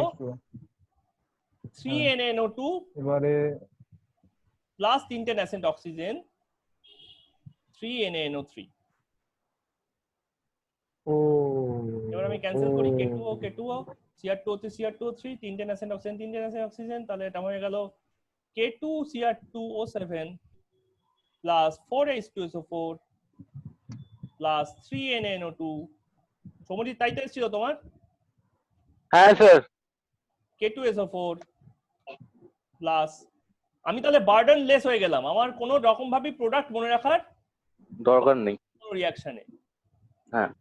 3NaNO2 এবারে প্লাস 3টে ন্যাসেন্ট অক্সিজেন 3NaNO3। ও এবার আমি ক্যান্সেল করি K2O Cr2O3 Cr2O3 তিনটে ন্যাসেন্ট অক্সিজেন, তাহলে এটা হয়ে গেল K2 Cr2O7 plus 4H2SO4 plus 3NaNO2। Somjit তাই তো এসেছিল তোমার? হ্যাঁ স্যার। K2SO4 প্লাস, আমি তাহলে বার্ডেন লেস হয়ে গেলাম, আমার কোনো রকম ভাবে প্রোডাক্ট মনে রাখার দরকার নেই রিঅ্যাকশনে। হ্যাঁ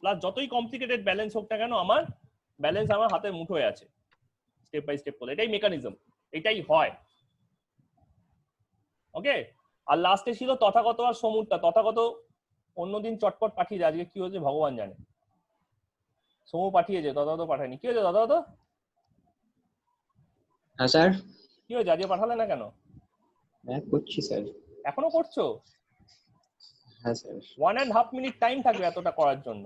প্লাস যতই কমপ্লিকেটেড ব্যালেন্স হোক না কেন, আমার ব্যালেন্স আমার হাতের মুঠোয় আছে স্টেপ বাই স্টেপ করে, এটাই মেকানিজম, এটাই হয়। ওকে, আর লাস্টে ছিল তথাগত আর সমুরটা। তথাগত অন্যদিন চটপট পাঠিয়ে দেয়, আজকে কি হয়েছে ভগবান জানে। সমু পাঠিয়েছে, তথাগত পাঠায়নি। কি হয়েছে তথাগত? হ্যাঁ স্যার। কি হয়েছে আজকে পাঠালে না কেন? হ্যাঁ করছি স্যার। এখনো করছো? হ্যাঁ স্যার। 1.5 মিনিট টাইম থাকবে এতটা করার জন্য।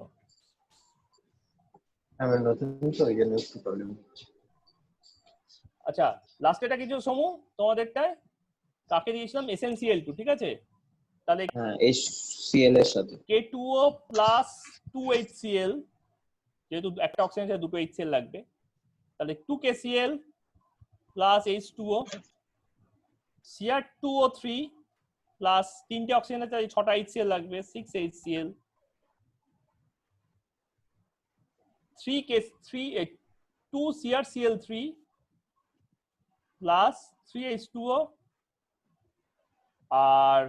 আমি নতুন তো ওই জন্য একটু প্রবলেম হচ্ছে। আচ্ছা লাস্টেটা কিছু সমু তোমাদেরটায় কাকে দিয়েছিলাম? SnCl2, ঠিক আছে? তাহলে হ্যাঁ HCl এর সাথে K2O প্লাস 2HCl, যেহেতু একটা অক্সিজেন আছে দুটো HCl লাগবে, তাহলে 2KCl plus H2O Cr2O3 plus তিনটে অক্সিজেন আছে, 6টা HCl লাগবে, 6HCl 2CrCl3 প্লাস 3H2O আর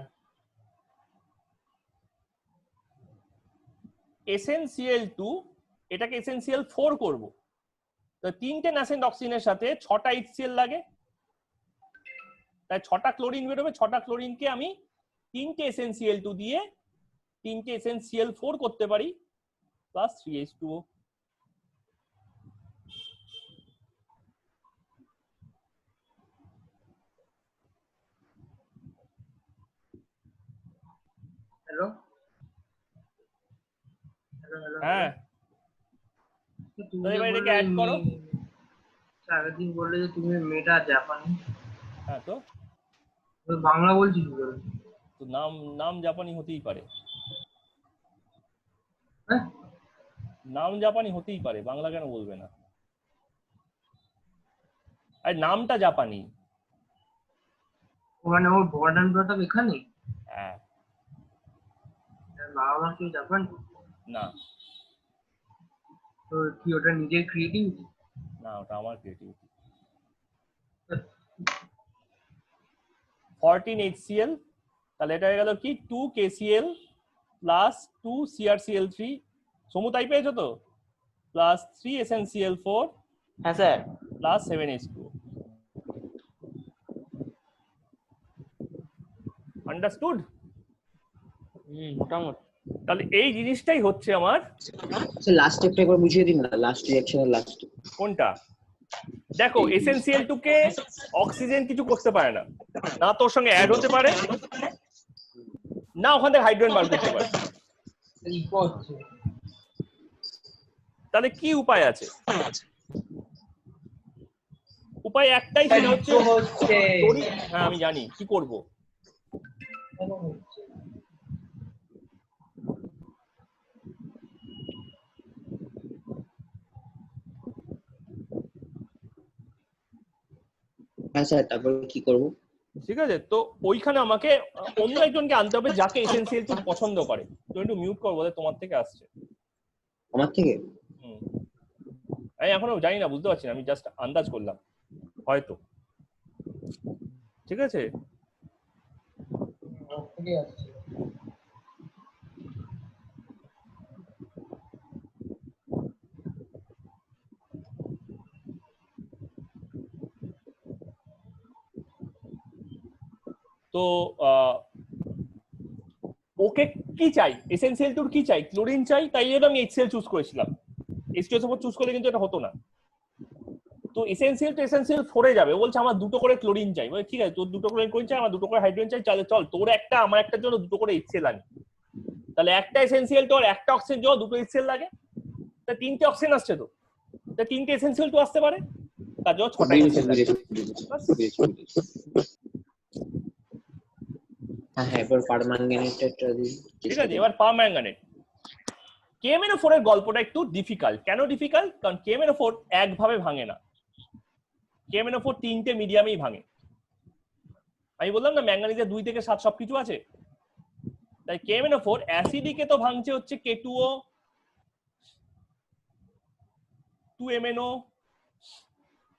SnCl2, এটাকে SnCl4 করব। তো তিনটে ন্যাসেন্ট অক্সিজেনের সাথে 6টা HCl লাগে, তাই 6টা ক্লোরিন বেরোবে। 6টা ক্লোরিনকে আমি তিনটে SnCl2 দিয়ে তিনটে SnCl4 করতে পারি প্লাস 3H2O। হ্যালো হ্যাঁ তুমি তো যে এবার বললে এটাকে অ্যাড করো। আগের দিন বললে যে তুমি মেয়েটা জাপানি, হ্যাঁ তো তুমি বাংলা বলছিস কি করে? তো নাম জাপানি হতেই পারে, হ্যাঁ নাম জাপানি হতেই পারে, বাংলা কেন বলবে না? আর নামটা জাপানি। মানে ওর বর্ডার ব্রট এখানে, হ্যাঁ বাবা মা কি জাপানি? না তো কি ওটা নিজের ক্রিয়েটিভিটি? না, ওটা আমার ক্রিয়েটিভিটি। 14HCl, তাহলে এটা হয়ে গেল কি 2KCl প্লাস 2CrCl3, সমু তাই পেয়েছো তো? প্লাস 3SnCl4 হ্যাঁ স্যার। Plus 7H2O। আন্ডারস্টুড? মোটামুটি। তাহলে এই জিনিসটাই হচ্ছে আমার। স্যার লাস্ট স্টেপটা একবার বুঝিয়ে দিন না, লাস্ট রিঅ্যাকশনের লাস্ট। কোনটা? দেখো SnCl2 কে অক্সিজেন কিছু করতে পারে না, না তোর সঙ্গে অ্যাড হতে পারে, না ওখান থেকে হাইড্রোজেন বার করতে পারে। ইকো হচ্ছে। তাহলে কি উপায় আছে? উপায় একটাই, সেটা হচ্ছে ইকো হচ্ছে। হ্যাঁ আমি জানি কি করব। কেন হচ্ছে? হ্যাঁ স্যার, তারপর কি করব? ঠিক আছে, তো ওইখানে আমাকে অন্য একজনকে আনতে হবে যাকে এসেনশিয়াল টুল পছন্দ করে। তুমি একটু মিউট করো, বলে তোমার থেকে আসছে। আমার থেকে? আমি এখনো জানি না, বুঝতে পারছি না, আমি জাস্ট আন্দাজ করলাম হয়তো। ঠিক আছে, ওর থেকে আসছে। তো ওকে কি চাই, এসেনশিয়াল টুল কি চাই, ক্লোরিন চাই, তাই জন্য আমি HCl চুজ করেছিলাম। H2SO4 চুজ করলে কিন্তু এটা হতো না। তো এসেনশিয়াল টু এসেনশিয়াল 4 যাবে, বলছে আমার 2টো করে ক্লোরিন চাই। বলে ঠিক আছে, তোর 2টো ক্লোরিন চাই, আমার 2টো করে হাইড্রোজেন চাই, চল চল তোর একটা আমার একটার জন্য 2টো করে HCl আনি। তাহলে একটা এসেনশিয়াল টু আর একটা অক্সিজেন জন্য 2টো HCl লাগে, তা 3টে অক্সিজেন আসছে, তো তা 3টে এসেনশিয়াল টু আসতে পারে, তার জন্য 6টা HCl লাগে। হ্যাঁ, এবার পারম্যাঙ্গানেটটা দিই। ঠিক আছে, এবার পারম্যাঙ্গানেট। KMnO4 এর গল্পটা একটু ডিফিকাল্ট। কেন ডিফিকাল্ট? কারণ KMnO4 একভাবে ভাঙে না, KMnO4 3টে মিডিয়ামেই ভাঙে। আমি বললাম না ম্যাঙ্গানিজে 2 থেকে 7 সবকিছু আছে, তাই KMnO4 অ্যাসিডিকে তো ভাঙছে হচ্ছে K2O, 2MnO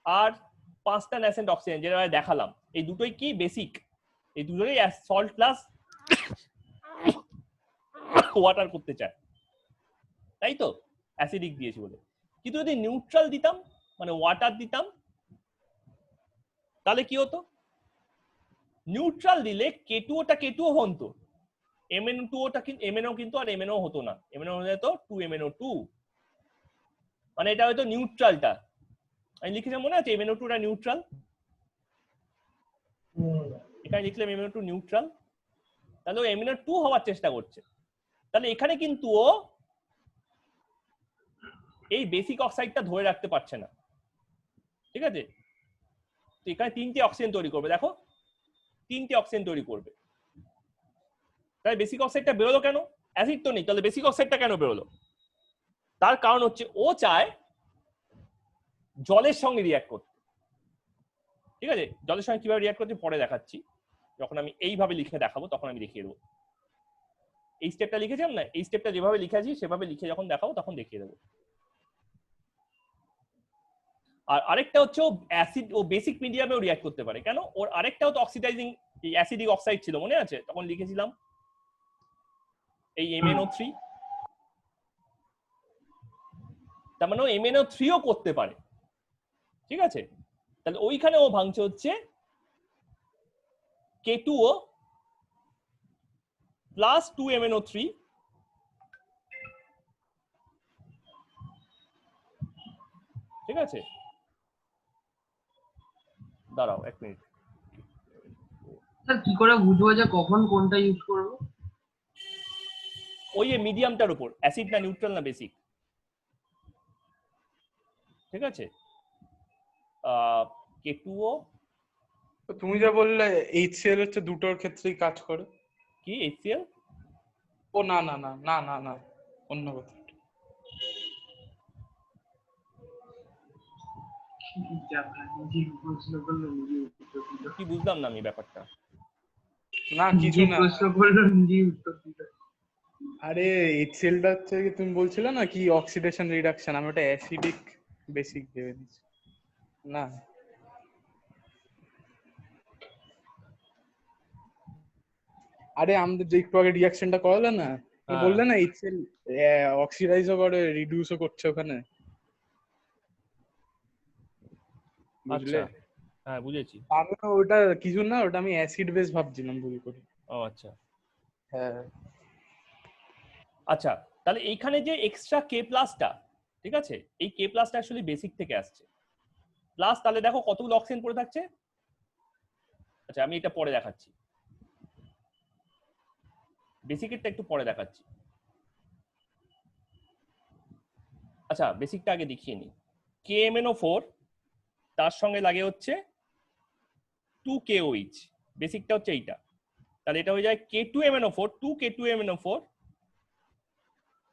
আর 5টা ন্যাসেন্ট অক্সিজেন, যেটা দেখালাম। এই দুটোই কি বেসিক, এই দুটোই সল্ট প্লাস ওয়াটার করতে চায়, তাই তো অ্যাসিডিক দিয়েছি বলে। কিন্তু যদি নিউট্রাল দিতাম, মানে ওয়াটার দিতাম, তাহলে কি হতো? নিউট্রাল দিলে K2O-টা K2O হতো, MnO2-টা কিন্তু MnO কিন্তু আর MnO হতো না, MnO হয়ে যেত 2MnO2। মানে এটা হয়তো নিউট্রালটা, আমি লিখেছিলাম মনে আছে MnO2-টা নিউট্রাল, এখানে লিখলাম MnO2 নিউট্রাল, তাহলে ও MnO2 হওয়ার চেষ্টা করছে। তাহলে এখানে কিন্তু ও এই বেসিক অক্সাইডটা ধরে রাখতে পারছে না। ঠিক আছে, তো এখানে 3টে অক্সিজেন তৈরি করবে, দেখো 3টে অক্সিজেন তৈরি করবে। তাই বেসিক অক্সাইডটা বেরোলো কেন? অ্যাসিড তো নেই, তাহলে বেসিক অক্সাইডটা কেন বেরোলো? তার কারণ হচ্ছে ও চায় জলের সঙ্গে রিঅ্যাক্ট করতে। ঠিক আছে, জলের সঙ্গে কিভাবে রিঅ্যাক্ট করতে পরে দেখাচ্ছি, যখন আমি এইভাবে লিখে দেখাবো তখন আমি দেখিয়ে দেবো। এই স্টেপটা লিখেছিলাম না, এই স্টেপটা যেভাবে লিখেছি সেভাবে লিখে যখন দেখাবো তখন দেখিয়ে দেবো। আর আরেকটা হচ্ছে ও অ্যাসিড, ও বেসিক মিডিয়ামেও রিঅ্যাক্ট করতে পারে। কেন? ওর আরেকটাও তো অক্সিডাইজিং অ্যাসিডিক অক্সাইড ছিল, মনে আছে? তখন লিখেছিলাম এই MnO3। তার মানে ও MnO3ও করতে পারে। ঠিক আছে, তাহলে ওইখানে ও ভাঙছে হচ্ছে K2O প্লাস 2MnO3। ঠিক আছে, দাঁড়াও 1 মিনিট। স্যার কি করে বুঝবো যে কখন কোনটা ইউজ করবো? ওই মিডিয়ামটার উপর, অ্যাসিড না নিউট্রাল না বেসিক। ঠিক আছে, K2O তো তুমি যা বললে HCl হচ্ছে দুটোর ক্ষেত্রেই কাজ করে। কি HCl? ও না না না না না না, অন্য কথা। প্রশ্ন করলো নিজে উত্তর দিল। কি বুঝলাম না আমি ব্যাপারটা। না কিছু না, প্রশ্ন করলো নিজে উত্তর দিল। আরে HClটা হচ্ছে কি তুমি বলছিলে না কি অক্সিডেশন রিডাকশন, আমি ওটা অ্যাসিডিক বেসিক ভেবে দিচ্ছি। না আরে আমাদের যে একটু আগে রিঅ্যাকশনটা করালে না, তুমি বললে না HCl অক্সিডাইজও করে রিডিউসও করছে ওখানে, বুঝলে? হ্যাঁ বুঝেছি। আমি ওটা কিছু না, ওটা আমি অ্যাসিড বেস ভাবছিলাম ভুল করে। ও আচ্ছা হ্যাঁ আচ্ছা, তাহলে এইখানে যে এক্সট্রা K প্লাসটা, ঠিক আছে, এই K প্লাসটা অ্যাকচুয়ালি বেসিক থেকে আসছে প্লাস। তাহলে দেখো কতগুলো অক্সিজেন পড়ে থাকছে। আচ্ছা আমি এটা পরে দেখাচ্ছি, বেসিকেরটা একটু পরে দেখাচ্ছি। আচ্ছা বেসিকটা আগে দেখিয়ে নিই। KMnO4 তার সঙ্গে লাগে হচ্ছে 2KOH, বেসিকটা হচ্ছে এইটা। তাহলে এটা হয়ে যায় K2MnO4, 2K2MnO4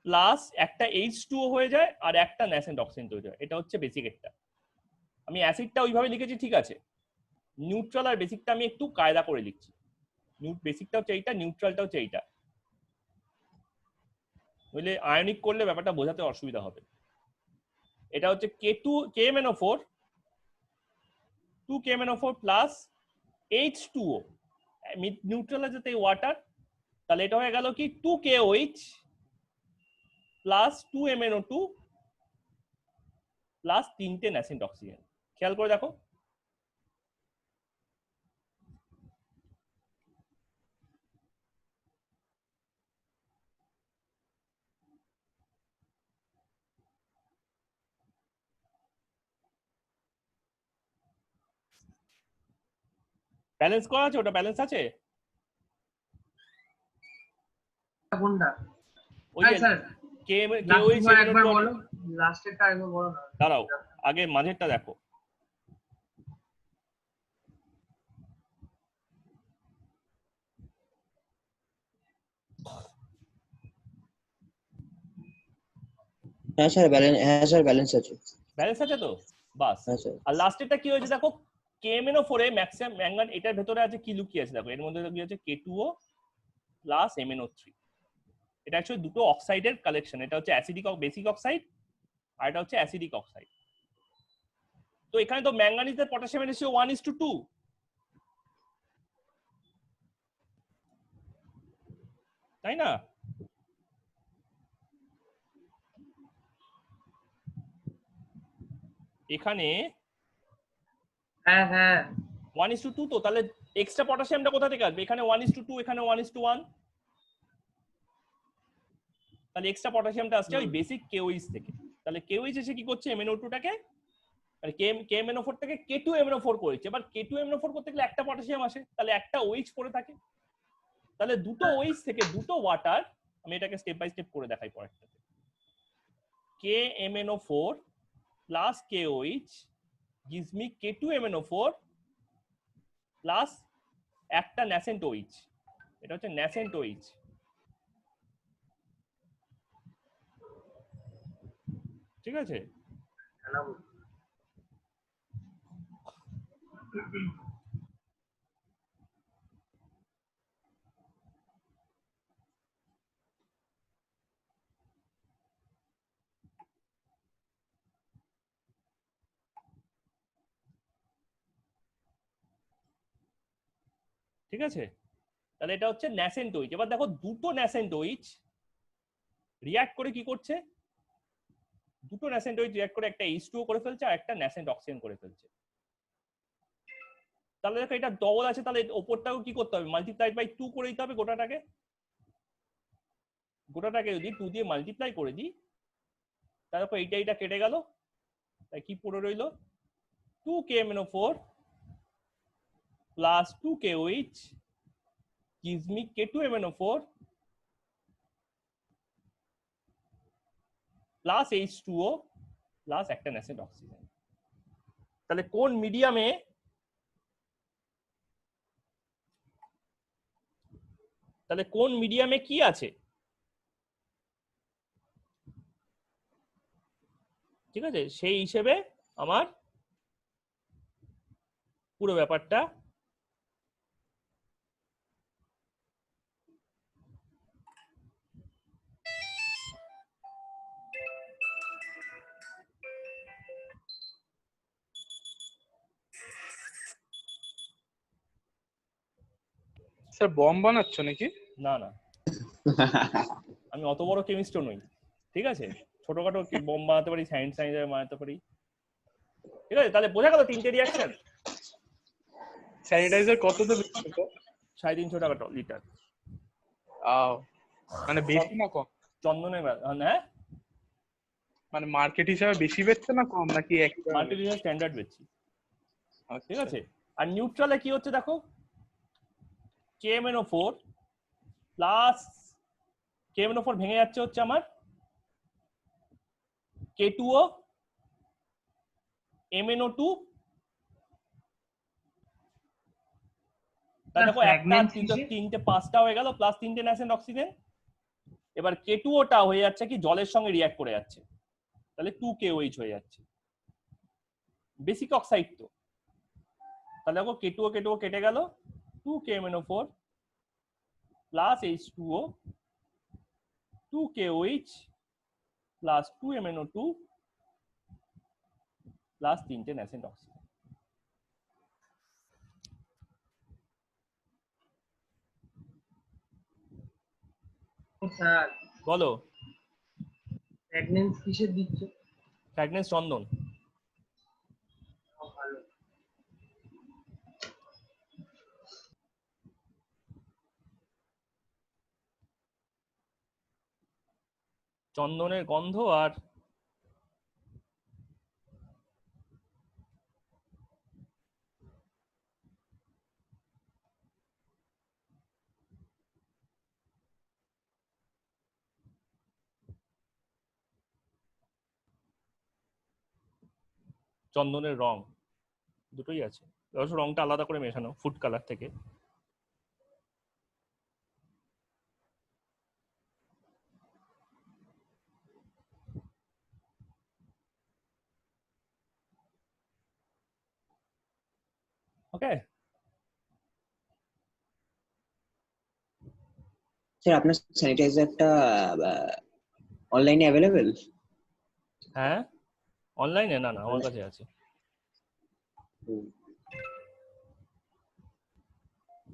প্লাস একটা H2O হয়ে যায় আর একটা ন্যাসেন্ট অক্সিজেন তৈরি হয়। এটা হচ্ছে বেসিকেরটা। আমি অ্যাসিডটা ওইভাবে লিখেছি, ঠিক আছে। নিউট্রাল আর বেসিকটা আমি একটু কায়দা করে লিখছি। বেসিকটা হচ্ছে এইটা, নিউট্রালটা হচ্ছে এইটা, বুঝলে আয়নিক করলে ব্যাপারটা বোঝাতে অসুবিধা হবে। এটা হচ্ছে KMnO4, 2KMnO4 প্লাস H2O, নিউট্রালের যাতে ওয়াটার, তাহলে এটা হয়ে গেল কি 2KOH প্লাস 2MnO2 প্লাস 3টে ন্যাসেন্ট অক্সিজেন। খেয়াল করে দেখো, ব্যালেন্স করা আছে? ওটা ব্যালেন্স আছে? কোনটা? ওই হ্যাঁ যে স্যার, KOH একবার বলো, লাস্টেরটা একবার বলো না। দাঁড়াও, আগে মাঝেরটা দেখো। হ্যাঁ স্যার ব্যালেন্স আছে। ব্যালেন্স আছে তো? বাস। হ্যাঁ স্যার। আর লাস্টেরটা কি হয়েছে দেখো, KMnO4 এ ম্যাক্সিমাম ম্যাঙ্গান, এটার ভেতরে আছে কি লুকিয়ে আছে দেখো, এর মধ্যে কি আছে K2O প্লাস MnO3। এটা অ্যাকচুয়ালি দুটো অক্সাইডের কালেকশন। এটা হচ্ছে অ্যাসিডিক বেসিক অক্সাইড আর এটা হচ্ছে অ্যাসিডিক অক্সাইড। তো এখানে তো ম্যাঙ্গানিজের পটাশিয়ামের রেশিও 1:2, তাই না? এখানে হ্যাঁ হ্যাঁ 1:2, তো তাহলে এক্সট্রা পটাশিয়ামটা কোথা থেকে আসবে? এখানে 1:2, এখানে 1:1, তাহলে এক্সট্রা পটাশিয়ামটা আসছে ওই বেসিক KOH থেকে। তাহলে KOH এসে কি করছে, MnO2টাকে মানে KMnO4 থেকে K2MnO4 করেছে। এবার K2MnO4 করতে গেলে একটা পটাশিয়াম আসে, তাহলে একটা OH পড়ে থাকে। তাহলে দুটো OH থেকে দুটো ওয়াটার, আমি এটাকে স্টেপ বাই স্টেপ করে দেখাই পরেরটাতে। KMnO4 plus KOH gives me K2MnO4 plus একটা ন্যাসেন্ট OH। এটা হচ্ছে ন্যাসেন্ট OH, ঠিক আছে? ঠিক আছে, তাহলে এটা হচ্ছে ন্যাসেন্ট OH। এবার দেখো দুটো ন্যাসেন্ট OH রিঅ্যাক্ট করে কি করছে, দুটো ন্যাসেন্ট OH রিঅ্যাক্ট করে একটা H2O করে ফেলছে আর একটা ন্যাসেন্ট অক্সিজেন করে ফেলছে। তাহলে দেখো এটা ডবল আছে, তাহলে ওপরটাও কি করতে হবে, মাল্টিপ্লাইড বাই 2 করে দিতে হবে। গোটাটাকে যদি 2 দিয়ে মাল্টিপ্লাই করে দিই, তারপর এইটা কেটে গেল, তাই কি পড়ে রইল 2KMnO4 plus 2KOH gives me K2MnO4 plus H2O plus একটা ন্যাসেন্ট অক্সিজেন। তাহলে কোন মিডিয়ামে কি আছে, ঠিক আছে, সেই হিসেবে আমার পুরো ব্যাপারটা স্যার বম বানাচ্ছ নাকি? না না, আমি অত বড় কেমিস্ট্রি নই, ঠিক আছে, ছোটখাটো বম বানাতে পারি, স্যানিটাইজার বানাতে পারি, ঠিক আছে। তাহলে বোঝা গেল তিনটে রিয়াকশন। স্যানিটাইজার কত দেবে? 350 টাকা লিটার। মানে বেশি না কম? চন্দনের হ্যাঁ, মানে মার্কেট হিসাবে বেশি বেচছে না কম, নাকি একই দামে মাল্টি বেচছে? স্ট্যান্ডার্ড বেচছি, ঠিক আচ্ছা। আছে। আর নিউট্রালে কি হচ্ছে দেখো, KMnO4 প্লাস KMnO4 ভেঙে যাচ্ছে হচ্ছে আমার K2O MnO2 তা দেখো একটা Fragments দুটো কিসে? তিনটে পাঁচটা হয়ে গেল প্লাস তিনটে ন্যাসেন্ট অক্সিজেন। এবার K2O হয়ে যাচ্ছে কি জলের সঙ্গে রিঅ্যাক্ট করে যাচ্ছে, তাহলে 2KOH হয়ে যাচ্ছে, বেসিক অক্সাইড তো। তাহলে দেখো K2O কেটে গেল, 2KMnO4 plus H2O 2KOH plus 2MnO2 plus তিনটে ন্যাসেন্ট অক্সিজেন। স্যার বলো প্রেগন্যান্স কিসের দিচ্ছে? ফ্র্যাগনেন্স চন্দন। ভালো। চন্দনের গন্ধ আর চন্দনের রং দুটোই আছে, অবশ্য রংটা আলাদা করে মেশানো ফুড কালার থেকে। ওকে, স্যার আপনার স্যানিটাইজারটা অনলাইনে অ্যাভেলেবেল? হ্যাঁ অনলাইনে না না আমার কাছে আছে।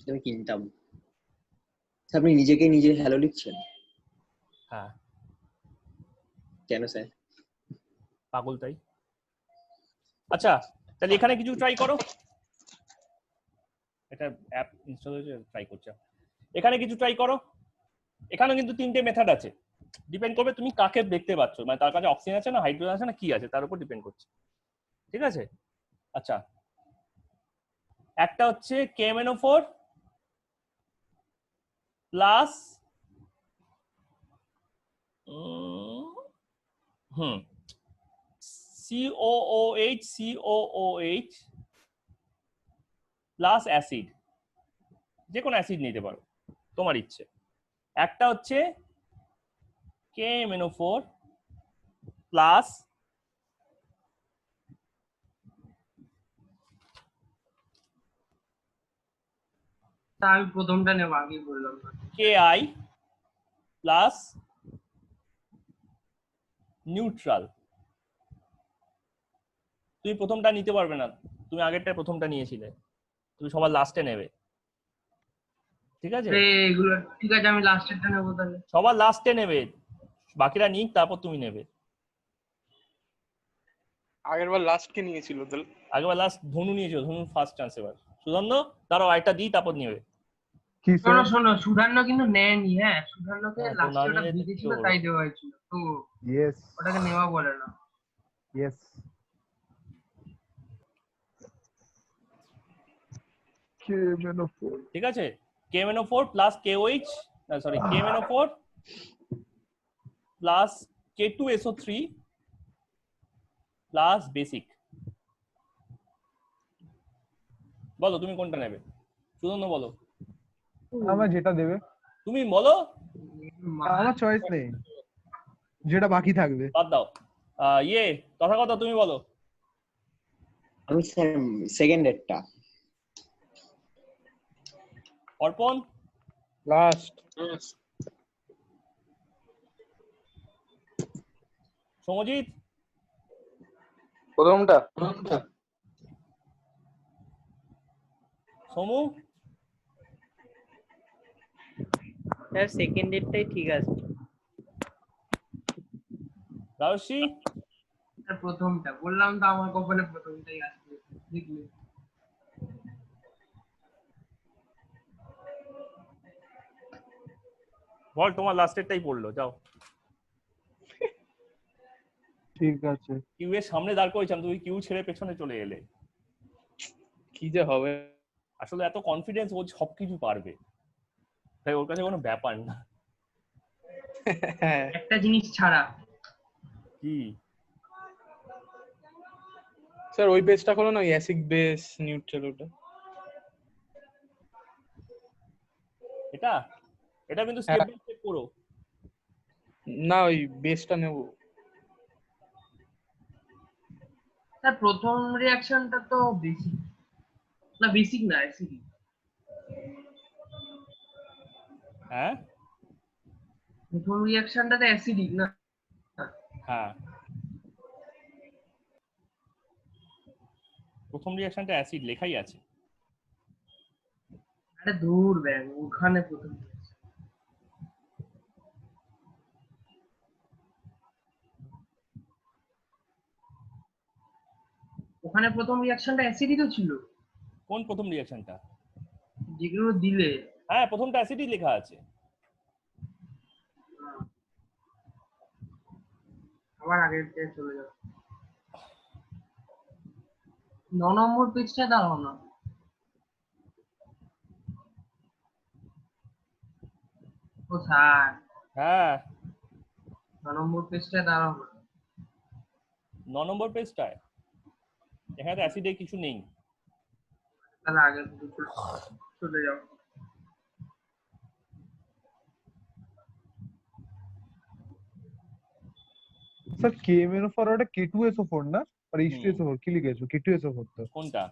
আমি কিনতাম। স্যার আপনি নিজেকে নিজে হ্যালো লিখছেন হ্যাঁ কেন স্যার? পাগল তাই। আচ্ছা তাহলে এখানে কিছু ট্রাই করো, এটা অ্যাপ ইনস্টল হয়েছে ট্রাই করছে, এখানে কিছু ট্রাই করো। এখানে কিন্তু তিনটে মেথড আছে, ডিপেন্ড করবে তুমি কাকে দেখতে পাচ্ছ, মানে তার কাছে অক্সিজেন আছে না হাইড্রোজেন আছে না কি আছে তার উপর ডিপেন্ড করছে, ঠিক আছে। আচ্ছা একটা হচ্ছে KMnO4 plus COOH plus acid, যে কোনো অ্যাসিড নিতে পারো তোমার ইচ্ছে। একটা হচ্ছে KMnO4 প্লাস তা আমি প্রথমটা নেব, আগেই বললাম না। KI plus neutral. তুমি প্রথমটা নিতে পারবে না, তুমি আগেরটা প্রথমটা নিয়েছিলে, তুমি সবার লাস্টে নেবে, ঠিক আছে। এগুলো ঠিক আছে, আমি লাস্টেরটা নেবো তাহলে। সবার লাস্টে নেবে, বাকিরা নিক তারপর তুমি নেবে। আগেরবার লাস্ট কে নিয়েছিল তাহলে? আগেবার লাস্ট ধনু নিয়েছিল, ধনু ফার্স্ট চান্স। এবার সুধান্য তারও আরেকটা দিই তারপর নেবে। কি শোনো স্যার? শোনো, সুধান্য কিন্তু নেয়নি। হ্যাঁ, সুধান্যকে হ্যাঁ, তো লাস্টে না ওটা নিলে তো ভিজে কি ছিল করবো? তাই দেওয়া হয়েছিল, তো ইয়েস ওটাকে নেওয়া বলে না। ইয়েস। KMnO4 ঠিক আছে, KMnO4 plus KOH, sorry KMnO4 plus K2SO3 plus basic. বলো তুমি কোনটা নেবে, সুধান্য বলো। আমার যেটা দেবে, তুমি বলো, আমার চয়েস নেই, যেটা বাকি থাকবে। বাদ দাও। তথাগত তুমি বলো। আমি স্যার সেকেন্ড এরটা। অর্পণ লাস্ট। সমজিৎ প্রথমটা। সমু স্যার সেকেন্ড ডেটটাই ঠিক আছে। রাজস্বী প্রথমটা বললাম তো, আমার কপালে প্রথমটাই আসবে, দেখলে। বল, তোমার লাস্টেরটাই পড়লো, যাও। ঠিক আছে। কিউ এর সামনে দাঁড় করেছিলাম, তুমি কিউ ছেড়ে পেছনে চলে এলে। কি যে হবে। আসলে এত কনফিডেন্স, ও সবকিছু পারবে, তাই ওর কাছে কোনো ব্যাপার না। একটা জিনিস ছাড়া, কি? স্যার ওই পেজটা খোলো না, অ্যাসিড বেস নিউট্রাল ওটা। এটা এটা কিন্তু স্টেপ বাই স্টেপ করো। না ওই বেসটা নেব। স্যার প্রথম রিঅ্যাকশনটা তো বেসিক, না বেসিক না অ্যাসিডিক। হ্যাঁ প্রথম রিঅ্যাকশনটা তো অ্যাসিডিক না? হ্যাঁ, প্রথম রিঅ্যাকশনটা অ্যাসিড লেখাই আছে। আরে দূর ব্যাং, ওখানে প্রথম ওখানে প্রথম রিঅ্যাকশনটা অ্যাসিডই তো ছিল, কোন প্রথম রিঅ্যাকশনটা? যেগুলো দিলে। হ্যাঁ প্রথমটা অ্যাসিডই লেখা আছে। আবার আগের পেজে চলে যাও, 9 নম্বর পেজটা দাও না। ও স্যার হ্যাঁ 9 নম্বর পেজটা দাঁড়াও না। 9 নম্বর পেজটায় এখানে তো অ্যাসিডে কিছু নেই। তাহলে আগের পেজে চলে যাও। স্যার KMnO4 ওটা K2SO4 না, আর H2SO4 কি লিখেছো? K2SO4 তো কোনটা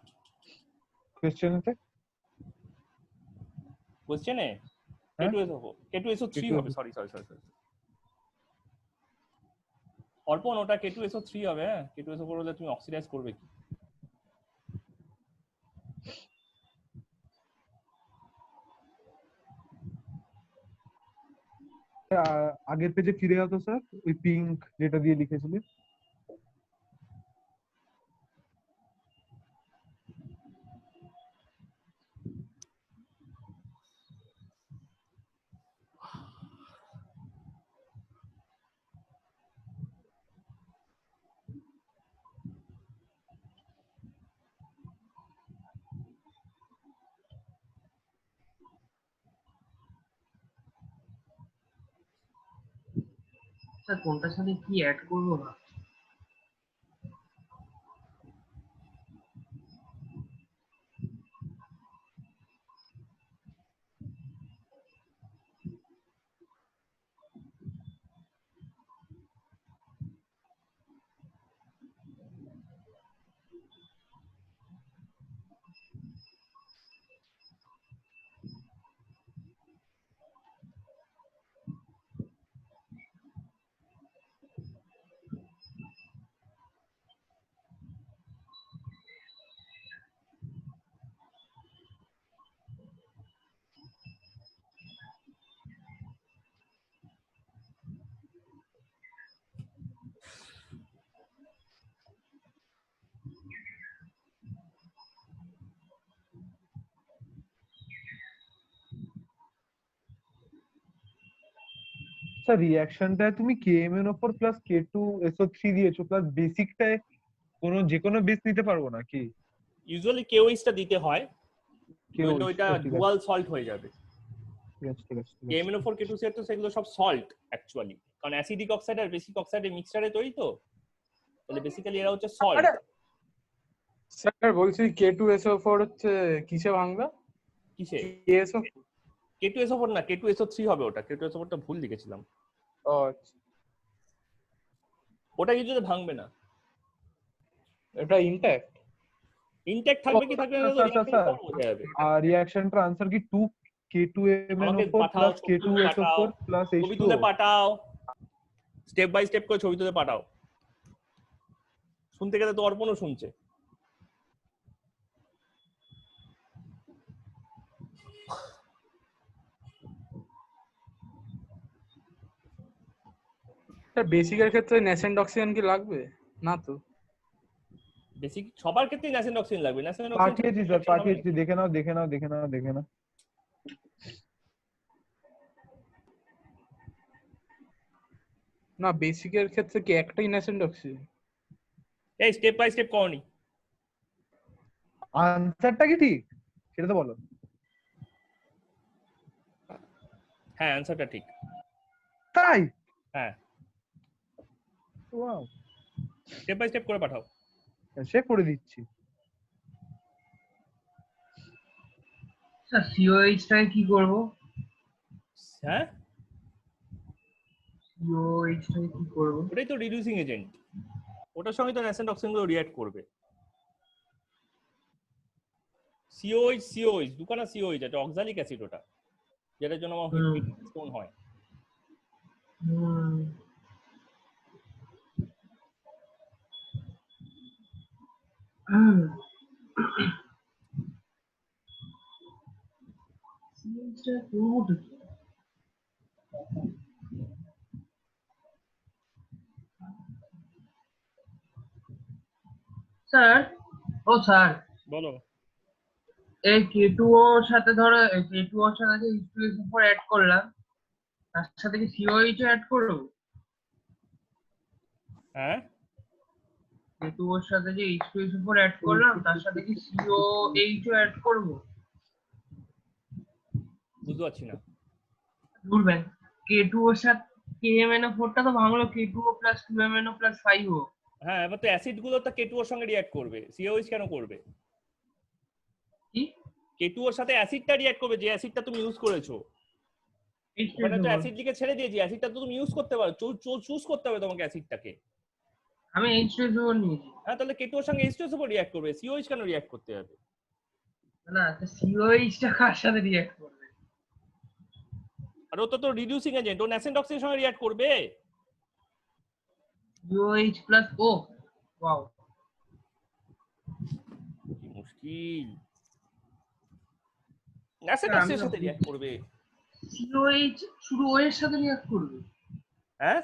কোশ্চেনেতে। কোশ্চেনে? হ্যাঁ? K2SO3 হবে, সরি সরি সরি সরি অর্পণ, ওটা K2SO3 হবে। হ্যাঁ K2SO4 হলে তুমি অক্সিডাইজ করবে কি? আগের পেজে ফিরে যাও তো স্যার, ওই পিঙ্ক যেটা দিয়ে লিখেছিলে। স্যার কোনটার সাথে কি অ্যাড করবো না? স্যার রিঅ্যাকশনটায় তুমি KMnO4 প্লাস K2SO3 দিয়েছো, প্লাস বেসিকটায় যে কোনো বেস নিতে পারবো না কি? ইউজুয়ালি KOH টা দিতে হয়, KOH, নইলে ওইটা ঠিক আছে, ডুয়াল সল্ট হয়ে যাবে। ঠিক আছে, ঠিক আছে, ঠিক আছে। KMnO4 K2CR তো সেগুলো সব সল্ট অ্যাকচুয়ালি, কারণ অ্যাসিডিক অক্সাইড আর বেসিক অক্সাইডের মিক্সচারে তৈরি তো, তাহলে বেসিক্যালি এরা হচ্ছে সল্ট। স্যার বলছি K2SO4 হচ্ছে কিসে ভাঙবে? কিসে? KSO? K2SO4 না, K2SO3 হবে ওটা। K2SO4 টা ভুল লিখেছিলাম। ও আচ্ছা, ওটা ইউজুয়ালি ভাঙবে না, এটা ইনট্যাক্ট। ইনটেক্ট থাকবে কি থাকবে না তো স্যার reaction পর বোঝা যাবে। আর রিঅ্যাকশনটার আনসার কি 2 আমাকে K2MnO4 পাঠাও, প্লাস ছবি তুলে পাঠাও, K2SO4 প্লাস ছবি তুলে H2O। Pathao, step by step করে ছবি তুলে পাঠাও। শুনতে গেলে তো অর্পণও শুনছে। স্যার বেসিকের ক্ষেত্রে ন্যাসেন্ট অক্সিজেন কি লাগবে? না তো। বেসিক সবার ক্ষেত্রেই ন্যাসেন্ট অক্সিজেন লাগবে। ন্যাসেন্ট পাঠিয়েছি স্যার, পাঠিয়েছি, দেখে নাও, দেখে নাও, দেখে নাও, দেখে নাও। না বেসিকের ক্ষেত্রে কি একটাই ন্যাসেন্ট অক্সিজেন? এই স্টেপ বাই স্টেপ করনি। আনসারটা কি ঠিক সেটা তো বলো। হ্যাঁ অ্যানসারটা ঠিক। তাই? হ্যাঁ ওয়াও। স্টেপ বাই স্টেপ করে পাঠাও। সে করে দিচ্ছি। স্যার সিওএইচ টাকে কি করব? হ্যাঁ, সিওএইচ টাকে কি করব? ওটাই তো রিডিউসিং এজেন্ট, ওটার সঙ্গে তো ন্যাসেন্ট অক্সিজেন গুলো রিঅ্যাক্ট করবে। সিওএইচ দুখানা সিওএইচ আছে, অক্সালিক অ্যাসিড ওটা, যেটার জন্য আমার হুম। স্টোন হয়। হুম। সিওএইচ টা করবটা কি? স্যার, ও স্যার, বলো। এই K2 ওর সাথে ধরো K2 ওর সাথে যে H2SO4 অ্যাড করলাম, তার সাথে কি সিওএইচ অ্যাড করব? হ্যাঁ, K2 ওর সাথে যে H2SO4 অ্যাড করলাম, তার সাথে কি সিওএইচ অ্যাড করব? বুঝতে পারছি না। ভুলবেন, K2 ওর সাথে KMnO4 টা তো ভাঙলো K2O plus 2MnO plus 5O। হ্যাঁ, এবার তো অ্যাসিড গুলো তো K2 এর সঙ্গে রিঅ্যাক্ট করবে, সিওএইচ কেন করবে? কি? K2 এর সাথে অ্যাসিডটা রিঅ্যাক্ট করবে, যে অ্যাসিডটা তুমি ইউজ করেছো। ওখানে তো H2SO4। অ্যাসিড লিখে ছেড়ে দিয়েছি, অ্যাসিডটা তো তুমি ইউজ করতে পারো, চুজ করতে হবে তোমাকে অ্যাসিডটাকে। আমি H2SO4 নিয়েছি। হ্যাঁ, তাহলে K2 এর সঙ্গে H2SO4 রিঅ্যাক্ট করবে, সিওএইচ কেন রিঅ্যাক্ট করতে হবে? না, সিওএইচ টা কার সাথে রিঅ্যাক্ট করবে? আর ও তো রিডিউসিং এজেন্ট, ও ন্যাসেন্ট অক্সিজেনের সঙ্গে রিঅ্যাক্ট করবে। সিওএইচ প্লাস ও, ওয়াও, কি মুশকিল। ন্যাসেন্ট আমি অক্সিজেনের সাথে রিঅ্যাক্ট করবে। সিওএইচ শুধু ও এর সাথে রিঅ্যাক্ট করবে? হ্যাঁ,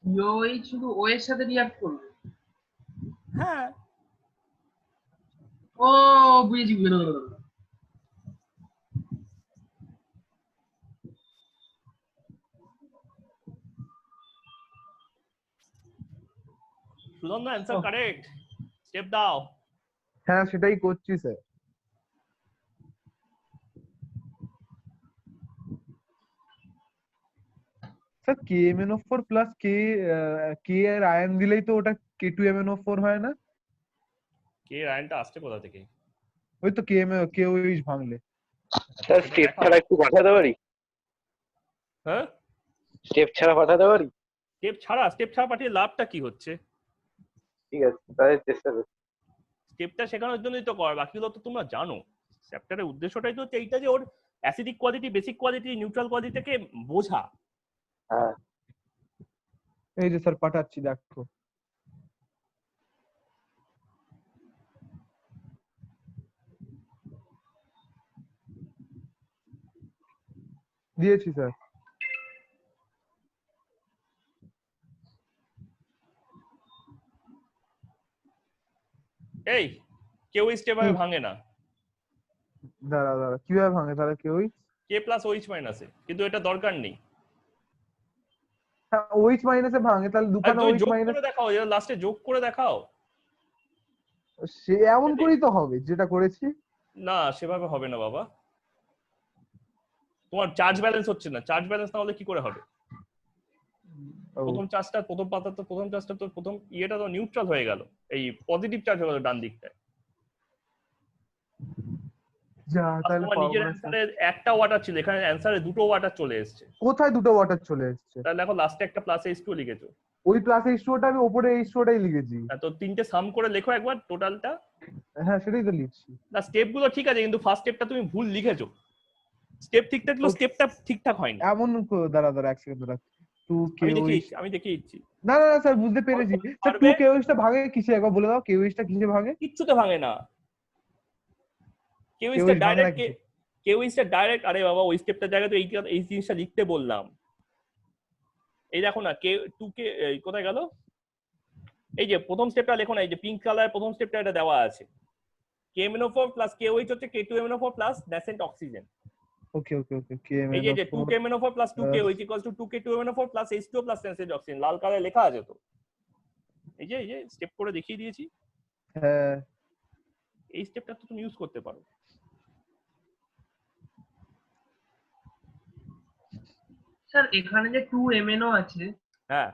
সিওএইচ শুধু ও এর সাথে রিঅ্যাক্ট করবে? হ্যাঁ, ও বুঝেছি। সুদন্না অ্যান্সার ওহ। কারেক্ট, স্টেপ দাও। হ্যাঁ সেটাই করছি স্যার। স্যার KMnO4 প্লাস কে এর আয়ন দিলেই তো ওটা K2MnO4 হয় না? কে আয়নটা আসছে কোথা থেকে? ওই তো KOH ভাঙলে। স্যার স্টেপ ছাড়া একটু পাঠাতে পারি? হ্যাঁ, স্টেপ ছাড়া পাঠাতে পারি? স্টেপ ছাড়া পাঠিয়ে লাভটা কি হচ্ছে? ঠিক আছে, তাহলে চেষ্টা করছি। স্টেপটা শেখানোর জন্যই তো কর, বাকিগুলো তো তোমরা জানো। চ্যাপ্টারের উদ্দেশ্যটাই তো হচ্ছে এইটা, যে ওর acidic quality, basic quality, neutral কোয়ালিটিকে বোঝা। হ্যাঁ, এই যে স্যার পাঠাচ্ছি দেখো। দিয়েছি স্যার। এই কেউ স্টেপ ভাবে ভাঙে না। দাঁড়া কিভাবে ভাঙে তাহলে KOH? কে প্লাস ওইচ মাইনাসে, কিন্তু এটা দরকার নেই। হ্যাঁ OH মাইনাসে ভাঙে, তাহলে আর দুখানা তুমি OH যোগ মাইনাস। করে দেখাও, লাস্টে যোগ করে দেখাও। সে এমন করেই তো হবে যেটা করেছি। না, সেভাবে হবে না বাবা, তোমার চার্জ ব্যালেন্স হচ্ছে না। চার্জ ব্যালেন্স না হলে কি করে হবে? ও, প্রথম পাতা তো প্রথম চার্জটা তো প্রথম ইয়েটা তো নিউট্রাল হয়ে গেল, এই পজিটিভ চার্জ হয়ে গেল ডান দিকটায়। যা আর তাহলে তোমার পারবো নিজের না। অ্যান্সারে একটা ওয়াটার ছিল, এখানে অ্যান্সারে দুটো ওয়াটার চলে এসেছে। কোথায় দুটো ওয়াটার চলে এসেছে? তাহলে দেখো লাস্টে একটা প্লাস H2 লিখেছো। ওই প্লাস H2ওটা আমি ওপরে H2টাই লিখেছি। তো তিনটে সাম করে লেখো একবার টোটালটা। হ্যাঁ সেটাই তো লিখছি। না, স্টেপ গুলো ঠিক আছে, কিন্তু ফার্স্ট স্টেপটা তুমি ভুল লিখেছো। স্টেপ ঠিক থাকলেও স্টেপটা ঠিকঠাক হয়নি। এমন দাঁড়া এক সেকেন্ড দাঁড়া। আমি দেখিয়ে দিচ্ছি। না স্যার বুঝতে পেরেছি স্যার। পারবে? 2KOH টা ভাঙে কিসে একবার বলে দাও। KOH টা কিসে ভাঙে? কিচ্ছুতে ভাঙে না। KOH ভাঙে না কিসে? কেউইসটা ডাইরেক্ট, আরে বাবা ওই স্টেপটার জায়গায় তো এই জিনিসটা লিখতে বললাম। এই দেখো না, K2 কোথায় গেল? এই যে প্রথম স্টেপটা লেখো না, এই যে পিঙ্ক কালার প্রথম স্টেপটা এটা দেওয়া আছে। KMnO4 প্লাস KOH হচ্ছে K2MnO4 প্লাস ন্যাসেন্ট অক্সিজেন। ওকে এই যে 2KMnO4 plus 2KOH equals to 2K2MnO4 plus H2O plus nascent oxygen, লাল কালারে লেখা আছে তো। এই যে স্টেপ করে দেখিয়ে দিয়েছি। হ্যাঁ এই স্টেপটা তো তুমি ইউজ করতে পারো। স্যার এখানে যে 2MnO আছে, হ্যাঁ,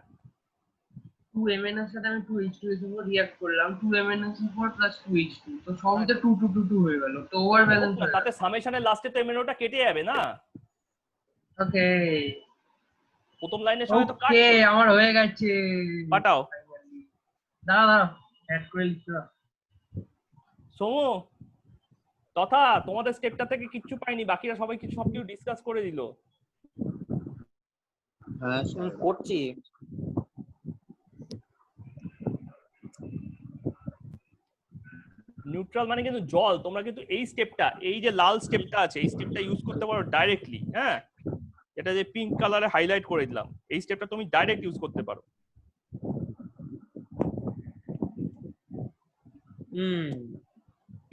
2mn এর সাথে আমি 2h2 এর উপর রিঅ্যাক্ট করলাম 2mn এর উপর প্লাস 2h2 তো সবই তো 2 2 2 2 হয়ে গেল তো ওভার ব্যালেন্স হয়ে তাতে সামেশনের লাস্টে তো এমএনওটা কেটে যাবে না, ওকে প্রথম লাইনের সঙ্গে তো ওকে কাটছে। আমার হয়ে গেছে পাঠাও দাঁড়া দাঁড়া অ্যাড করে লিখতে দাও। সোমু তথা তোমাদের স্টেপটা থেকে কিচ্ছু পাইনি, বাকিরা সবাই সবকিছু ডিসকাস করে দিল। হ্যাঁ স্যার করছি। নিউট্রাল মানে কিন্তু জল, তোমরা কিন্তু এই স্টেপটা, এই যে লাল স্টেপটা আছে এই স্টেপটা ইউজ করতে পারো ডাইরেক্টলি। হ্যাঁ, এটা যে পিঙ্ক কালারে হাইলাইট করে দিলাম এই স্টেপটা তুমি ডাইরেক্ট ইউজ করতে পারো।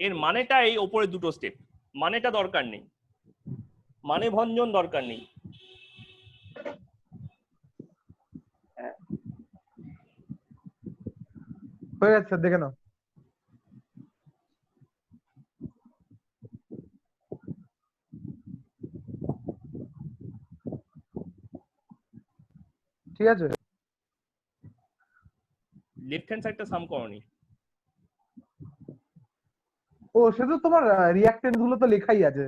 এর মানেটা এই ওপরে দুটো স্টেপ, মানেটা দরকার নেই, মানে ভঞ্জন দরকার নেই। হয়ে যাচ্ছে স্যার, দেখে নাও। ঠিক আছে, লেফট হ্যান্ড সাইডটা সাম করনি। ও সে তো তোমার রিঅ্যাক্টেন্ট গুলো তো লেখাই আছে।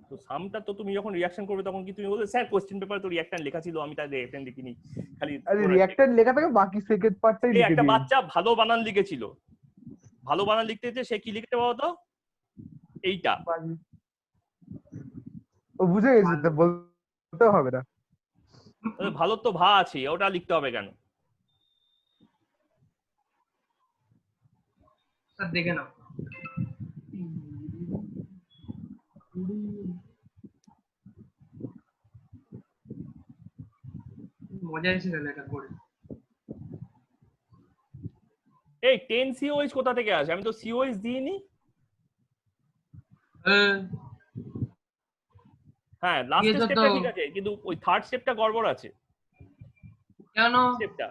তো সামটা তো তুমি যখন রিঅ্যাকশন করবে তখন কি তুমি বলবে স্যার কোশ্চেন পেপারে তো রিঅ্যাকশন লেখা ছিল, আমি তার রিঅ্যাকশন লিখিনি, খালি আরে রিঅ্যাক্টেন্ট লেখা থাকে, বাকি সেকেন্ড পার্টটাই লিখে একটা দিই। বাচ্চা ভালো বানান লিখেছিল, ভালো বানান লিখতে যে সে কি লিখতে বলতো এইটা, ও বুঝে গেছি, তো বলতে হবে না। ভালো তো ভা আছে, ওটা লিখতে হবে কেন? স্যার দেখে নাও মজা এসে গেল এটা করে। এই 10 সিওএইচ কোথা থেকে আসে? আমি তো সিওএইচ দিইনি। হ্যাঁ লাস্ট স্টেপটা ঠিক আছে, কিন্তু ওই থার্ড স্টেপটা গড়বড় আছে। কেন? স্টেপটা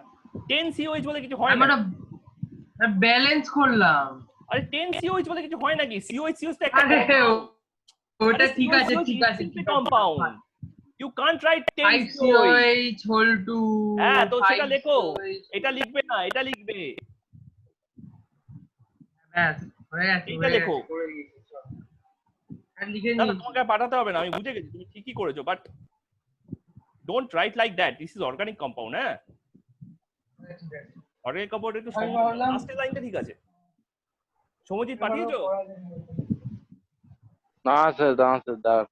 10 সিওএইচ বলে কিছু হয় না। আমরা ব্যালেন্স করলাম। আরে 10 সিওএইচ বলে কিছু হয় নাকি? সিওএইচ তো একটা আরে compound। ওটা আরে ঠিক আছে COH ঠিক is আছে simply compound. You can't write 10 COH. 5COH whole to হ্যাঁ তো সেটা 5 লেখো, COH এটা লিখবে না, এটা লিখবে, ব্যাস হয়ে গেছে এইটা লেখো। করে দিয়েছি সব। আর লিখে না না নিয়েছি। তোমাকে আর পাঠাতে হবে না, আমি বুঝে গেছি তুমি ঠিকই করেছো, but don't write like that, this is organic compound. হ্যাঁ ঠিক আছে। অর্গানিক কম্পাউন্ড একটু আমি ভাবলাম- লাস্টের লাইনটা ঠিক আছে। সমজিৎ পাঠিয়েছো? না স্যার দাঁড়ান।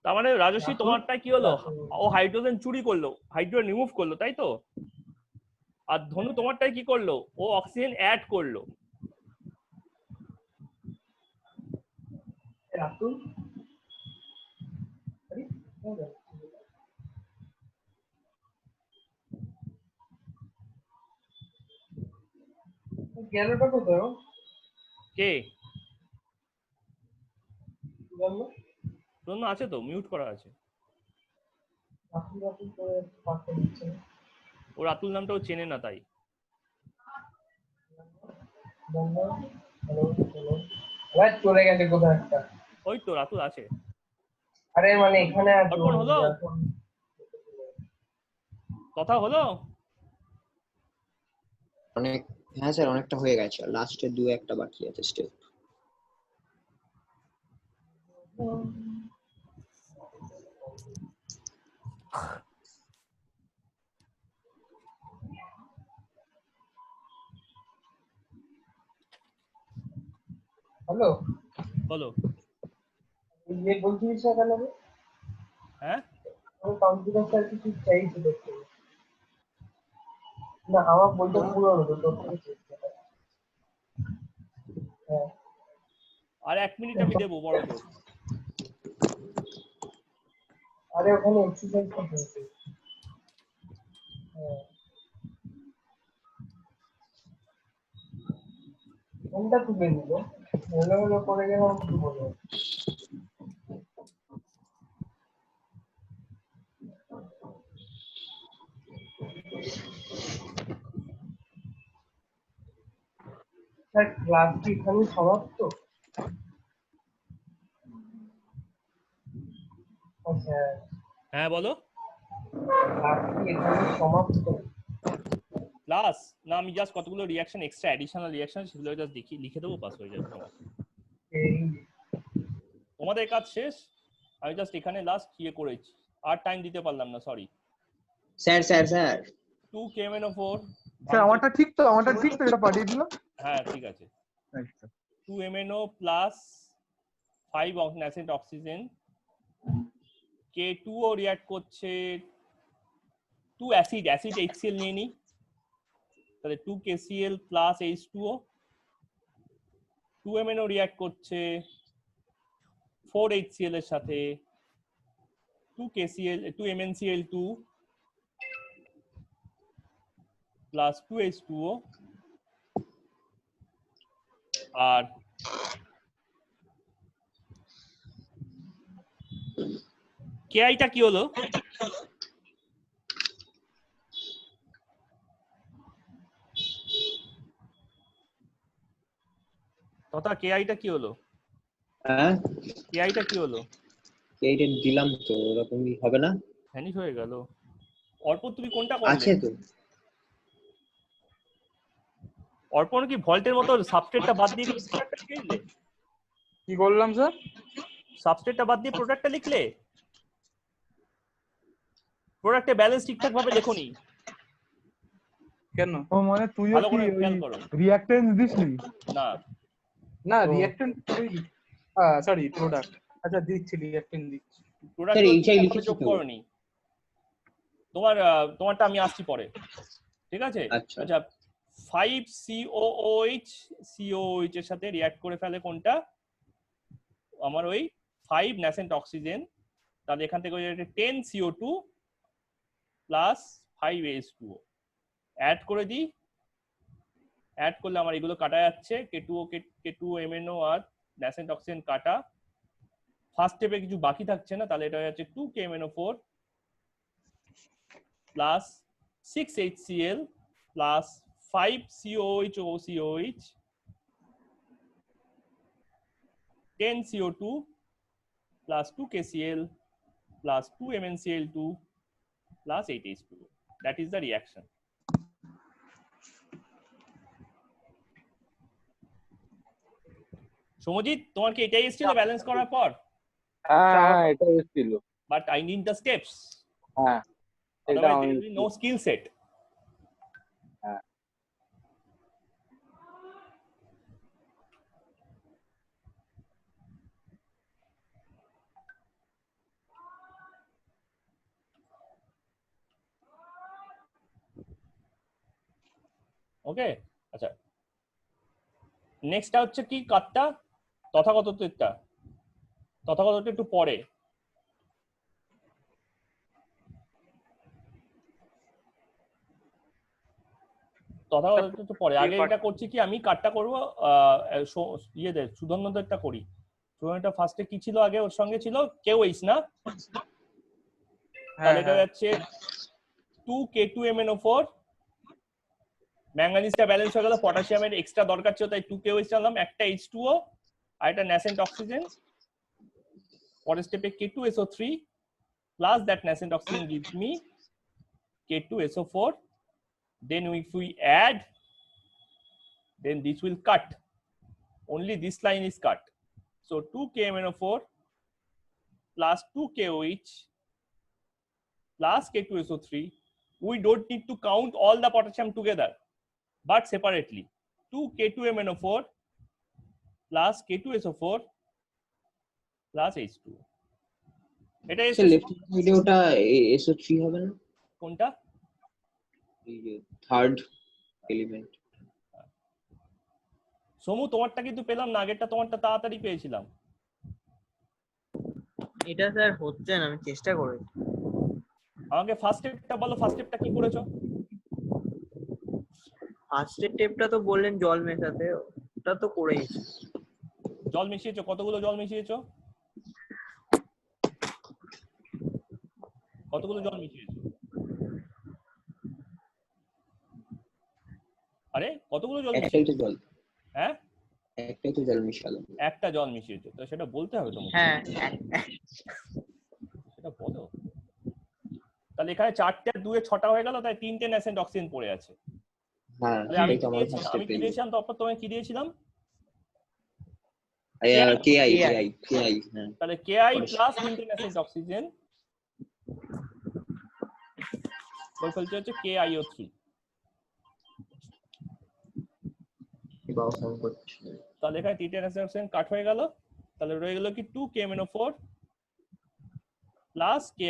তার মানে রাজস্বী তোমারটা কি হলো, ও হাইড্রোজেন চুরি করলো, হাইড্রোজেন রিমুভ করলো তাই তো, আর ধনু তোমারটাই কি করলো, ও অক্সিজেন অ্যাড করলো। রাতুল গেলটা কোথায়? কে জন্য আছে তো, মিউট করা আছে। ও রাতুল নামটা ও চেনে না তাই। চলে গেছে কোথায় একটা। ওই তো রাতুল আছে। আরে মানে এখানে অর্পণ হলো? কথা হলো? অনেক, হ্যাঁ স্যার অনেকটা হয়ে গেছে, লাস্টে 2-1টা বাকি আছে স্টেপ। হ্যালো বলো। ये বলছিস না কেন? হ্যাঁ আমি কম্পিউটার স্যার কিছু চাইছি দেখতে। না আমার বলতে পুরনো তো তোর থেকে চেক করা। হ্যাঁ আর 1 মিনিট আমি দেবো বড় জোর। আরে ওখানে এক্সারসাইজ করতে। হ্যাঁ কোনটা তুলে নিল? হলো করে গেলাম কি বলবো? স্যার ক্লাস কি এখানে সমাপ্ত? আচ্ছা, হ্যাঁ বলো। ক্লাস কি এখানে সমাপ্ত? ক্লাস না, আমি জাস্ট কতগুলো রিয়াকশন এক্সট্রা অ্যাডিশনাল রিয়াকশন সেগুলো জাস্ট লিখে দেবো, পাস হয়ে যাবে তোমার। এই তোমাদের কাজ শেষ, আমি জাস্ট এখানে লাস্ট ইয়ে করেছি, আর টাইম দিতে পারলাম না, সরি। স্যার 2 KMNO4 স্যার আমারটা ঠিক তো, এটা পাঠিয়ে দিলাম। হ্যাঁ ঠিক আছে। 2 MNO plus 5 nascent oxygen, K2 ও রিঅ্যাক্ট করছে 2 অ্যাসিড HCl নিয়ে নি, তাহলে 2 KCl plus H2O। 2 MNO react করছে 4 HCl এর সাথে 2 MnCl2 প্লাস 2 H2O, আর KI-টা কি হলো? তথা KI-টা কি হলো? হ্যাঁ KI-টা কি হলো? এইটা দিলাম তো, ওরকমই হবে না? ভ্যানিশ হয়ে গেল। অর্পণ তুমি কোনটা করলে? আছে তো। অর্পণ কি ভল্টের মতো সাবস্ট্রেটটা বাদ দিয়ে প্রোডাক্টটা লিখলে? কি করলাম স্যার? সাবস্ট্রেটটা বাদ দিয়ে প্রোডাক্টটা লিখলে? প্রোডাক্টে ব্যালেন্স ঠিকঠাক ভাবে লেখোনি। কেন? ও মানে তুইও ভালো কি করে ওই খেয়াল করো। রিঅ্যাকট্যান্স দিসনি? না না ও। রিঅ্যাকট্যান্ট সরি প্রোডাক্ট, আচ্ছা দিচ্ছি রিঅ্যাকট্যান্ট দিচ্ছি। প্রোডাক্ট স্যার এইটাই ঠিকঠাক ভাবে লিখেছি যোগ তো। করোনি। তোমারটা আমি আসছি পরে, ঠিক আছে? আচ্ছা। আচ্ছা 5 COOH এর সাথে রিঅ্যাক্ট করে ফেলে কোনটা? আমার ওই 5 ন্যাসেন্ট অক্সিজেন, তাহলে এখান থেকে 10 CO2 প্লাস 5 H2O অ্যাড করে দিই। অ্যাড করলে আমার এগুলো কাটা যাচ্ছে, K2 MNO আর ন্যাসেন্ট অক্সিজেন কাটা। ফার্স্ট স্টেপে কিছু বাকি থাকছে না, তাহলে এটা হয়ে যাচ্ছে 2 KMNO4 plus 6 HCl plus 5 COOH OCOH 10 CO2 plus 2 KCl plus 2 MnCl2 plus 8 H2O. That is the reaction. Somjit, তোমার কি এটাই এসেছিল ব্যালেন্স করার পর? হ্যাঁ এটা এসেছিল। But I need the steps. হ্যাঁ এটা Otherwise আমি there will be no skill set. হ্যাঁ ওকে আচ্ছা, নেক্সটটা হচ্ছে কি কাটটা তথাগতটা একটু পরে। তথাগত একটু পরে, আগে এটা করছি কি আমি কাটটা করবো ইয়েদের সুধন্যদেরটা করি। সুধন্যটা ফার্স্টে কি ছিল আগে, ওর সঙ্গে ছিল KOH না, তাহলে এটা যাচ্ছে 2 K2 MnO4, ম্যাঙ্গানিজটা ব্যালেন্স হয়ে গেল, পটাশিয়ামের এক্সট্রা দরকার ছিল তাই 2 KOH চালাম, একটা H2O আর একটা ন্যাসেন্ট অক্সিজেন। পরের স্টেপে K2SO3 plus that nascent oxygen gives me K2SO4. Then if we add, then this will cut. Only this line is cut. So 2 KMNO4 plus 2 KOH plus K2SO3. We don't need to count all the potassium together, but separately. 2 K2MNO4 plus K2SO4 plus H2O. এটা sir left সাইডে ওটা SO3 হবে না? কোনটা? এই যে third element. সমু তোমারটা কিন্তু পেলাম না, আগেরটা তোমারটা তাড়াতাড়ি পেয়েছিলাম। এটা স্যার হচ্ছে না, আমি চেষ্টা করেছি। আমাকে ফার্স্ট স্টেপটা বলো, ফার্স্ট স্টেপটা কি করেছো? ফার্স্ট স্টেপটা তো বললেন জল মেশাতে, ওটা তো করেইছি। জল মিশিয়েছো? কতগুলো জল মিশিয়েছো? কতগুলো জল মিশিয়েছো? আরে কতগুলো জল একটাই তো জল। হ্যাঁ একটাই তো জল মিশালো। একটা জল মিশিয়েছে, তো সেটা বলতে হবে তোমাকে, হ্যাঁ সেটা বলো। তাহলে এখানে 4টে আর 2 এ 6টা হয়ে গেল, তাই 3টে ন্যাসেন্ট অক্সিজেন পড়ে আছে। হ্যাঁ তাহলে আমি সেটাই তো কি আমার দিয়েছি, ফার্স্টে আমি কি দিয়েছিলাম তারপর তোমায় কি দিয়েছিলাম? কেআই KI কেআই কেআই হ্যাঁ। তাহলে কেআই পরে প্লাস 3টে ন্যাসেন্ট অক্সিজেন ফলটা হচ্ছে KiO3। এবার ফোন করছি। তাহলে এখানে 3টে ন্যাসেন্ট অক্সিজেন কাট হয়ে গেল, তাহলে রয়ে গেল কি 2KMnO4 plus Ki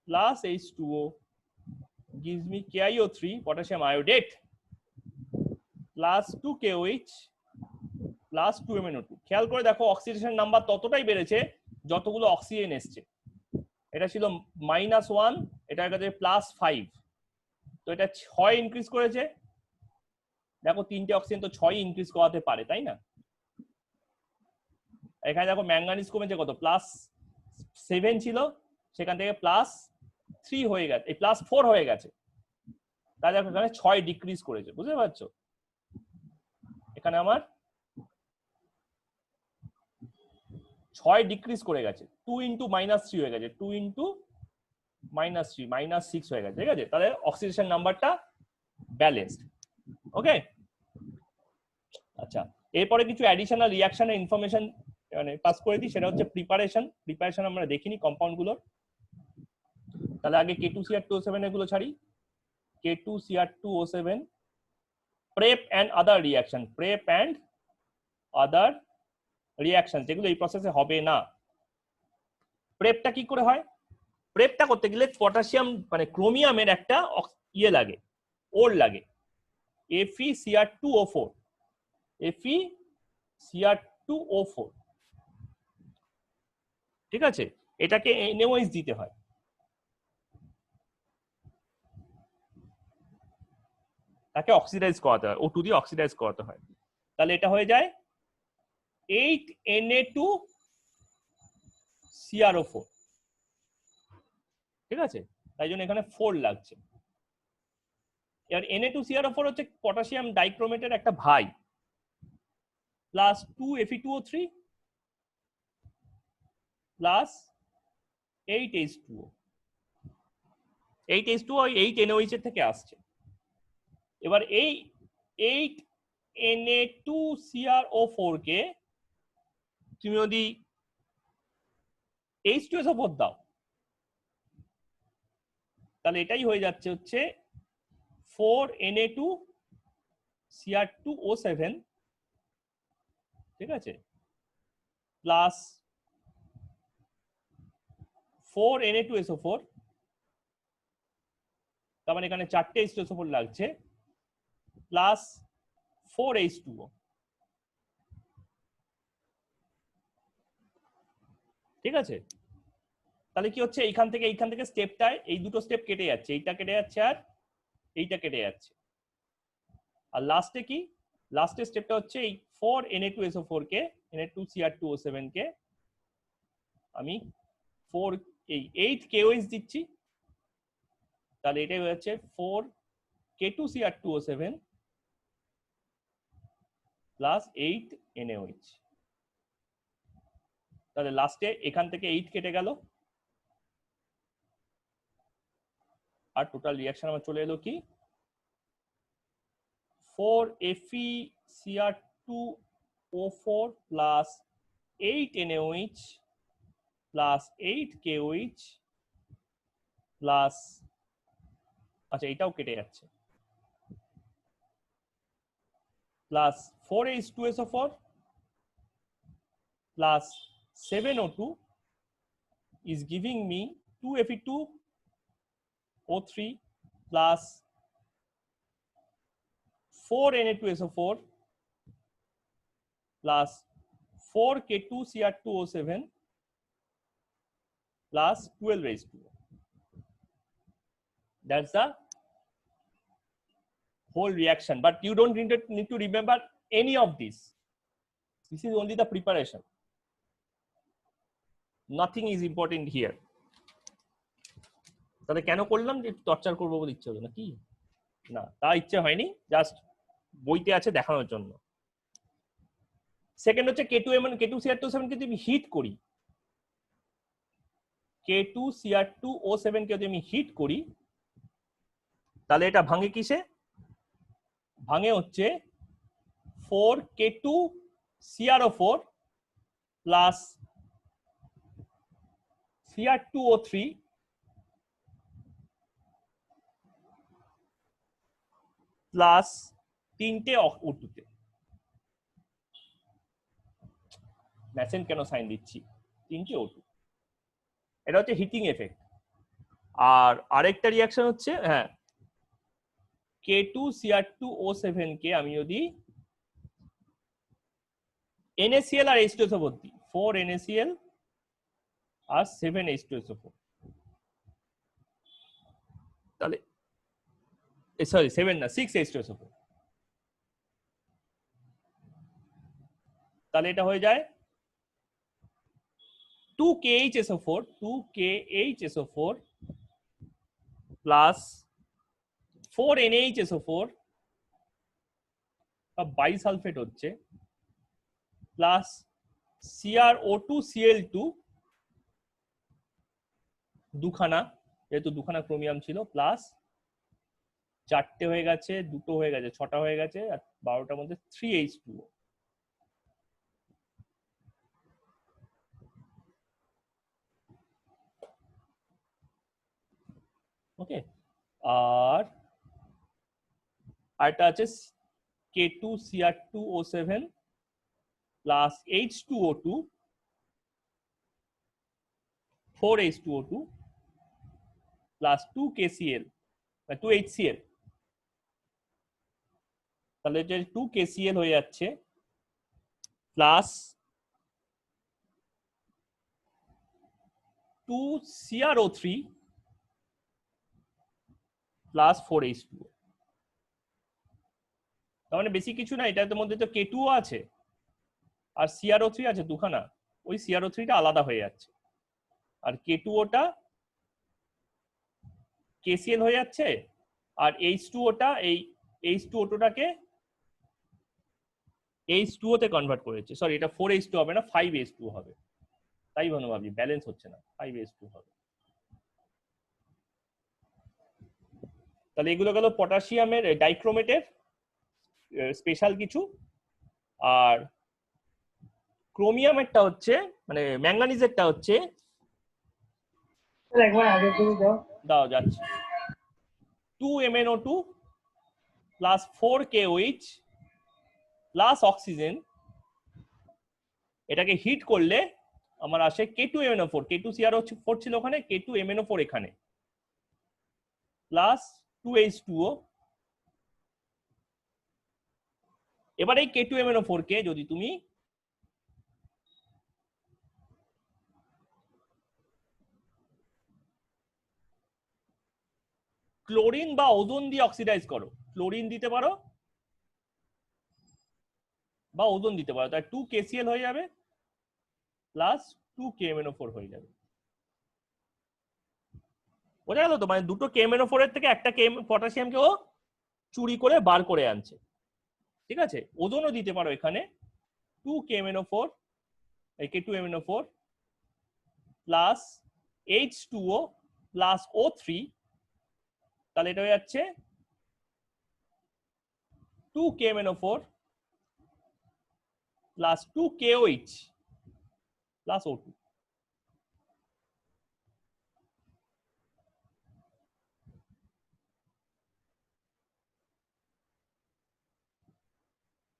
plus H2O gives me KiO3 potassium iodate plus 2KOH plus 2MnO2। খেয়াল করে দেখো অক্সিডেশন নাম্বার ততটাই বেড়েছে যতগুলো অক্সিজেন এসছে। এটা ছিল -1, এটা হয়ে গেছে +5, তো এটা 6 ইনক্রিজ করেছে। দেখো 3টে অক্সিজেন তো 6 ইনক্রিজ করাতে পারে, তাই না? এখানে দেখো ম্যাঙ্গানিজ কমেছে কত, +7 ছিল, সেখান থেকে +3 হয়ে গেছে, এই +4 হয়ে গেছে। তাহলে দেখো এখানে 6 ডিক্রিজ করেছে, বুঝতে পারছো? এখানে আমার 6 ডিক্রিজ করে গেছে, 2 × -3 হয়ে গেছে, 2 × -3 -6 হয়ে গেছে, ঠিক আছে? তাহলে অক্সিডেশন নাম্বারটা ব্যালেন্সড। ওকে, আচ্ছা এরপরে কিছু অ্যাডিশনাল রিঅ্যাকশনের ইনফরমেশন মানে পাস করে দিই, সেটা হচ্ছে প্রিপারেশন আমরা দেখিনি কম্পাউন্ড গুলোর। তাহলে আগে K2Cr2O7 এগুলো ছাড়ি। K2Cr2O7 prep and other reaction যেগুলো এই প্রসেসে হবে না। প্রেপটা কি করে হয়? প্রেপটা করতে গেলে পটাশিয়াম মানে ক্রোমিয়ামের একটা ইয়ে লাগে, ওর লাগে, FeCr2O4, FeCr2O4, ঠিক আছে? এটাকে NaOH দিতে হয়। তাকে অক্সিডাইজ করাতে হয়, O2 দিয়ে অক্সিডাইজ করাতে হয়। তাহলে এটা হয়ে যায় 8Na2CrO4, ঠিক আছে? তাই জন্য এখানে 4 লাগছে। এবার Na2CrO4 হচ্ছে পটাশিয়াম ডাইক্রোমেটের একটা ভাই, plus 2Fe2O3 plus 8H2O। 8H2O ওই 8NaOH এর থেকে আসছে। এবার এই 8Na2CrO4 কে তুমি যদি H2SO4 দাও, তাহলে এটাই হয়ে যাচ্ছে হচ্ছে 4Na2Cr2O7, ঠিক আছে, প্লাস 4Na2SO4, তার মানে এখানে 4টে H2SO4 লাগছে, প্লাস 4H2O, ঠিক আছে? তাহলে কি হচ্ছে, এইখান থেকে স্টেপটায় এই দুটো স্টেপ কেটে যাচ্ছে, এইটা কেটে যাচ্ছে আর এইটা কেটে যাচ্ছে। আর লাস্টে কি, লাস্টের স্টেপটা হচ্ছে এই 4Na2SO4 কে, Na2Cr2O7 কে আমি 8KOH দিচ্ছি, তাহলে এটাই হয়ে যাচ্ছে 4K2Cr2O7 প্লাস 8NaOH। তাহলে লাস্টে এখান থেকে 8 কেটে গেল, আর টোটাল রিঅ্যাকশন আমার চলে এলো কি 4FeCr2O4 plus 8NaOH plus 8KOH plus, আচ্ছা এটাও কেটে যাচ্ছে, plus 4H2SO4 plus 7O2 is giving me 2Fe2O3 plus 4Na2SO4 plus 4K2Cr2O7 plus 12H2O. That's the whole reaction, but you don't need to remember any of this. This is only the preparation. Nothing is important here. তাহলে কেন করলাম, যে torture করবো বলে ইচ্ছে হলো নাকি? না, তা ইচ্ছে হয়নি, জাস্ট বইতে আছে দেখানোর জন্য। সেকেন্ড হচ্ছে K2CR2O7 কে যদি আমি হিট করি, K2CR2O7 কে যদি আমি হিট করি, তাহলে এটা ভাঙে কিসে? ভাঙে হচ্ছে 4K2CrO4 প্লাস Cr2O3 প্লাস 3টে O2তে। ম্যাসেন কেন সাইন দিচ্ছি? 3টে O2, এটা হচ্ছে হিটিং এফেক্ট। আর আরেকটা রিয়াকশন হচ্ছে, হ্যাঁ, K2CR2O7 কে আমি যদি NaCl আর H2SO4 দিই, 4 NaCl আর 7 H2SO4, তাহলে সরি 7 না 6 H2SO4, তাহলে এটা হয়ে যায় 2KHSO4 প্লাস 4 NaHSO4 বাইসালফেট হচ্ছে প্লাস CrO2Cl2 দুখানা, যেহেতু দুখানা ক্রোমিয়াম ছিল, প্লাস 4টে হয়ে গেছে, 2টো হয়ে গেছে, 6টা হয়ে গেছে, আর 12টার মধ্যে 3H2O। ওকে, আর আরেকটা আছে K2CR2O7 plus H2O2 4H2O2 plus 2KCl 2HCl, তাহলে যে 2KCl হয়ে যাচ্ছে প্লাস 2CrO3 প্লাস 4H2O। তার মানে বেশি কিছু না, এটার মধ্যে তো K2O আছে আর CrO3 আছে দুখানা, ওই CrO3টা আলাদা হয়ে যাচ্ছে, আর K2O-টা KCl হয়ে যাচ্ছে, আর H2O-টা এই H2O2-টাকে H2O-তে কনভার্ট করেছে। সরি, এটা 4H2 হবে না, 5H2 হবে, তাই ভাবছি ব্যালেন্স হচ্ছে না, 5H2 হবে। তাহলে এগুলো গেল পটাশিয়ামের ডাইক্রোমেটের স্পেশাল কিছু। আর ক্রোমিয়ামেরটা হচ্ছে, মানে ম্যাঙ্গানিজেরটা হচ্ছে, একবার আগে করে দাও। দাও যাচ্ছি, 2MnO2 plus 4KOH plus oxygen, এটাকে হিট করলে আমার আসে K2MnO4, K2CrO4 ছিল ওখানে, K2MnO4 এখানে, প্লাস 2H2O। এবার এই K2MnO4 কে যদি তুমি ক্লোরিন বা ওজোন দিয়ে অক্সিডাইজ করো, ক্লোরিন দিতে পারো বা ওজোন দিতে পারো, তাই 2KCl হয়ে যাবে প্লাস 2KMnO4 হয়ে যাবে। বোঝা গেল তো? মানে দুটো KMnO4 এর থেকে একটা পটাশিয়ামকে ও চুরি করে বার করে আনছে, ঠিক আছে। ওজোনও দিতে পারো এখানে, 2KMnO4 K2MnO4 plus H2O plus O3, তাহলে এটা হয়ে যাচ্ছে 2KMnO4 plus 2KOH plus O2।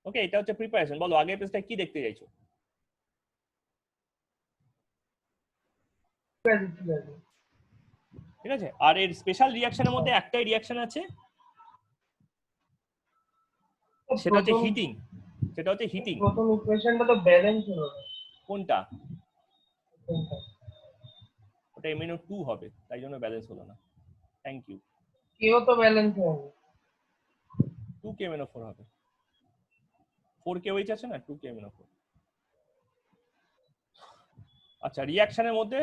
ওকে, এটা হচ্ছে প্রিপারেশন। বলো আগের পেজটা কি দেখতে চাইছো? ঠিক আছে, আর এর স্পেশাল রিঅ্যাকশনের মধ্যে একটাই রিঅ্যাকশন আছে, সেটা হচ্ছে হিটিং। সেটা হচ্ছে হিটিং। প্রথম ইকুয়েশনটা তো ব্যালেন্স হলো না। কোনটা? ওটা MnO2 হবে, তাই জন্য ব্যালেন্স হলো না। Thank you. কেও তো ব্যালেন্স হবে, 2KMnO4 হবে, 4KOH আছে না, 2KMnO4। আচ্ছা, রিঅ্যাকশনের মধ্যে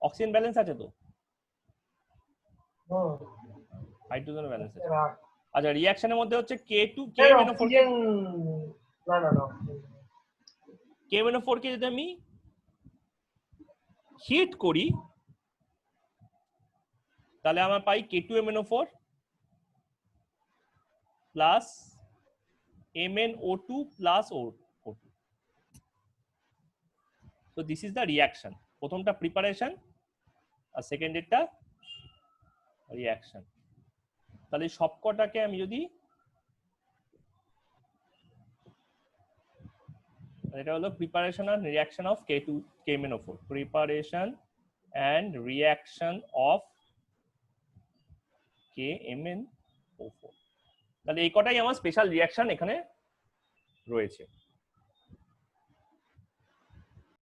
অক্সিজেন ব্যালেন্স আছে তো, হাইড্রোজেন ব্যালেন্স আছে। আচ্ছা রিঅ্যাকশনের মধ্যে হচ্ছে K2 স্যার KMnO4 অক্সিজেন না KMnO4 কে যদি আমি হিট করি তাহলে আমরা পাই K2MnO4 plus MnO2 plus O2. So this is the reaction. প্রথমটা প্রিপারেশন আর সেকেন্ড এরটা রিঅ্যাকশন। তাহলে সবকটাকে আমি যদি এটা হলো প্রিপারেশন আর reaction of KMnO4, preparation and reaction of KMnO4। তাহলে এই কটাই আমার স্পেশাল রিঅ্যাকশন এখানে রয়েছে।